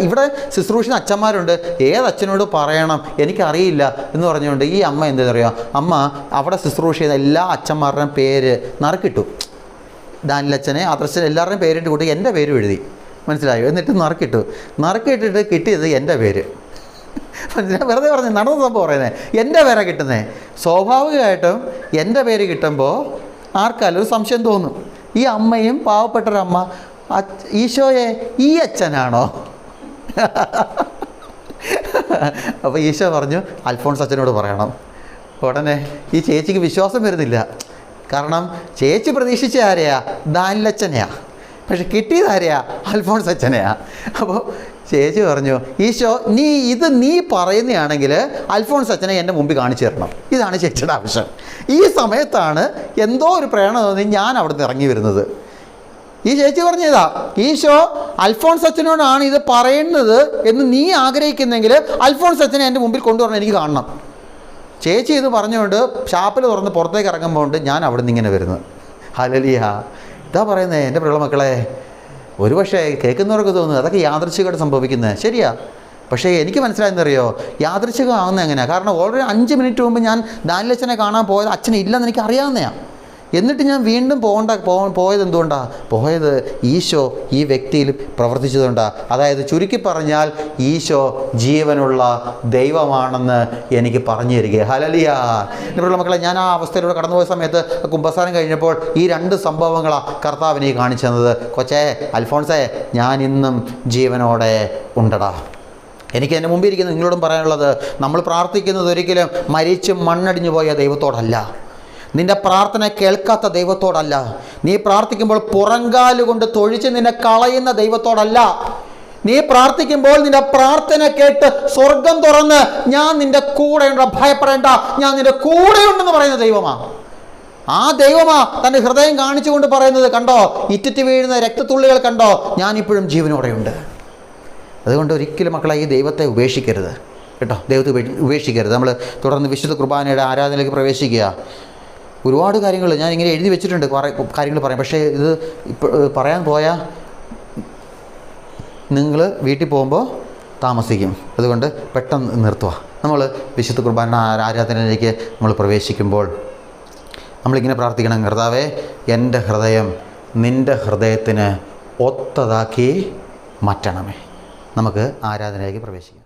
[SPEAKER 1] ഇവിടെ ശുശ്രൂഷ ചെയ്യുന്ന അച്ഛന്മാരുണ്ട്, ഏതച്ഛനോട് പറയണം എനിക്കറിയില്ല എന്ന് പറഞ്ഞുകൊണ്ട് ഈ അമ്മ എന്താ പറയുക, അമ്മ അവിടെ ശുശ്രൂഷ ചെയ്യുന്ന എല്ലാ അച്ഛന്മാരുടെയും പേര് നറുക്കിട്ടു. ദാനിലച്ഛനെ, ആദർശൻ, എല്ലാവരുടെയും പേരിട്ട് കൂട്ടി എൻ്റെ പേരും എഴുതി. മനസ്സിലായോ? എന്നിട്ട് നറുക്കിട്ടിട്ട് കിട്ടിയത് എൻ്റെ പേര്. വെറുതെ പറഞ്ഞു, നടന്ന സംഭവം പറയുന്നത്. എൻ്റെ പേരാണ് കിട്ടുന്നത്. സ്വാഭാവികമായിട്ടും എൻ്റെ പേര് കിട്ടുമ്പോൾ ആർക്കാലും ഒരു സംശയം തോന്നും. ഈ അമ്മയും പാവപ്പെട്ടൊരമ്മ, ഈശോയെ ഈ അച്ഛനാണോ? അപ്പോൾ ഈശോ പറഞ്ഞു, അൽഫോൺസ് അച്ഛനോട് പറയണം. ഉടനെ ഈ ചേച്ചിക്ക് വിശ്വാസം വരുന്നില്ല. കാരണം ചേച്ചി പ്രതീക്ഷിച്ച ആരെയാ? ദാനിലച്ഛനെയാ. പക്ഷെ കിട്ടിയത് ആരെയാ? അൽഫോൺസ് അച്ഛനെയാ. അപ്പോൾ ചേച്ചി പറഞ്ഞു, ഈശോ, നീ പറയുന്നതാണെങ്കിൽ അൽഫോൺസ് അച്ഛനെ എൻ്റെ മുമ്പിൽ കാണിച്ചു തരണം. ഇതാണ് ചേച്ചിയുടെ ആവശ്യം. ഈ സമയത്താണ് എന്തോ ഒരു പ്രേരണ തോന്നി ഞാൻ അവിടെ നിന്ന് ഇറങ്ങി വരുന്നത്. ഈ ചേച്ചി പറഞ്ഞതാ, ഈശോ അൽഫോൺസ് അച്ഛനോടാണ് ഇത് പറയുന്നത് എന്ന് നീ ആഗ്രഹിക്കുന്നെങ്കിൽ അൽഫോൺസ് അച്ഛനെ എൻ്റെ മുമ്പിൽ കൊണ്ടുവരണം, എനിക്ക് കാണണം. ചേച്ചി ഇത് പറഞ്ഞുകൊണ്ട് ചാപ്പൽ തുറന്ന് പുറത്തേക്ക് ഇറങ്ങുമ്പോൾ ഞാൻ അവിടെ നിന്ന് ഇങ്ങനെ വരുന്നത്. ഹല്ലേലൂയ. ഇതാ പറയുന്നത് എൻ്റെ പ്രിയമുള്ള മക്കളെ, ഒരുപക്ഷെ കേൾക്കുന്നവർക്ക് തോന്നുന്നു അതൊക്കെ യാദൃച്ഛികമായിട്ട് സംഭവിക്കുന്നത്. ശരിയാ. പക്ഷേ എനിക്ക് മനസ്സിലായെന്നറിയോ, യാദൃച്ഛികമാകുന്നത് എങ്ങനെയാണ്? കാരണം ഓൾറെഡി 5 മിനിറ്റ് മുമ്പ് ഞാൻ ദാനിലച്ഛനെ കാണാൻ പോയത് അച്ഛനെ ഇല്ലെന്ന് എനിക്ക് അറിയാവുന്നതാണ്. എന്നിട്ട് ഞാൻ വീണ്ടും പോയത് എന്തുകൊണ്ടാണ്? പോയത് ഈശോ ഈ വ്യക്തിയിൽ പ്രവർത്തിച്ചതുകൊണ്ടാണ്. അതായത് ചുരുക്കി പറഞ്ഞാൽ ഈശോ ജീവനുള്ള ദൈവമാണെന്ന് എനിക്ക് പറഞ്ഞു തരിക. ഹല്ലേലൂയ. എൻ്റെ മക്കളെ, ഞാൻ ആ അവസ്ഥയിലൂടെ കടന്നുപോയ സമയത്ത് കുമ്പസാരം കഴിഞ്ഞപ്പോൾ ഈ 2 സംഭവങ്ങളാണ് കർത്താവിനെ കാണിച്ചു തന്നത്. കൊച്ചേ, അൽഫോൺസേ, ഞാൻ ഇന്നും ജീവനോടെ ഉണ്ടടാ. എനിക്ക് എൻ്റെ മുമ്പിൽ ഇരിക്കുന്ന നിങ്ങളോടും പറയാനുള്ളത്, നമ്മൾ പ്രാർത്ഥിക്കുന്നത് ഒരിക്കലും മരിച്ച് മണ്ണടിഞ്ഞു പോയ ദൈവത്തോടല്ല, നിൻ്റെ പ്രാർത്ഥന കേൾക്കാത്ത ദൈവത്തോടല്ല, നീ പ്രാർത്ഥിക്കുമ്പോൾ പുറങ്കാലുകൊണ്ട് തൊഴിച്ച് നിന്നെ കളയുന്ന ദൈവത്തോടല്ല, നീ പ്രാർത്ഥിക്കുമ്പോൾ നിന്റെ പ്രാർത്ഥന കേട്ട് സ്വർഗം തുറന്ന് ഞാൻ നിന്റെ കൂടെയുണ്ട്, ഭയപ്പെടേണ്ട, ഞാൻ നിന്റെ കൂടെയുണ്ടെന്ന് പറയുന്ന ദൈവമാണ്. ആ ദൈവമാ തൻ്റെ ഹൃദയം കാണിച്ചുകൊണ്ട് പറയുന്നത്, കണ്ടോ ഇറ്റിറ്റ് വീഴുന്ന രക്തത്തുള്ളികൾ കണ്ടോ, ഞാനിപ്പോഴും ജീവനോടെയുണ്ട്. അതുകൊണ്ട് ഒരിക്കലും മക്കളെ ഈ ദൈവത്തെ ഉപേക്ഷിക്കരുത് കേട്ടോ, ദൈവത്തെ ഉപേക്ഷിക്കരുത്. നമ്മൾ തുടർന്ന് വിശുദ്ധ കുർബാനയുടെ ആരാധനയിലേക്ക് പ്രവേശിക്കുക. ഒരുപാട് കാര്യങ്ങൾ ഞാൻ ഇങ്ങനെ എഴുതി വെച്ചിട്ടുണ്ട്, കുറേ കാര്യങ്ങൾ പറയാം. പക്ഷേ ഇത് പറയാൻ പോയാൽ നിങ്ങൾ വീട്ടിൽ പോകുമ്പോൾ താമസിക്കും. അതുകൊണ്ട് പെട്ടെന്ന് നിർത്തുക. നമ്മൾ വിശുദ്ധ കുർബാന ആരാധനയിലേക്ക് നമ്മൾ പ്രവേശിക്കുമ്പോൾ നമ്മളിങ്ങനെ പ്രാർത്ഥിക്കണം, കർത്താവേ എൻ്റെ ഹൃദയം നിൻ്റെ ഹൃദയത്തിന് ഒത്തതാക്കി മാറ്റണമേ. നമുക്ക് ആരാധനയിലേക്ക് പ്രവേശിക്കാം.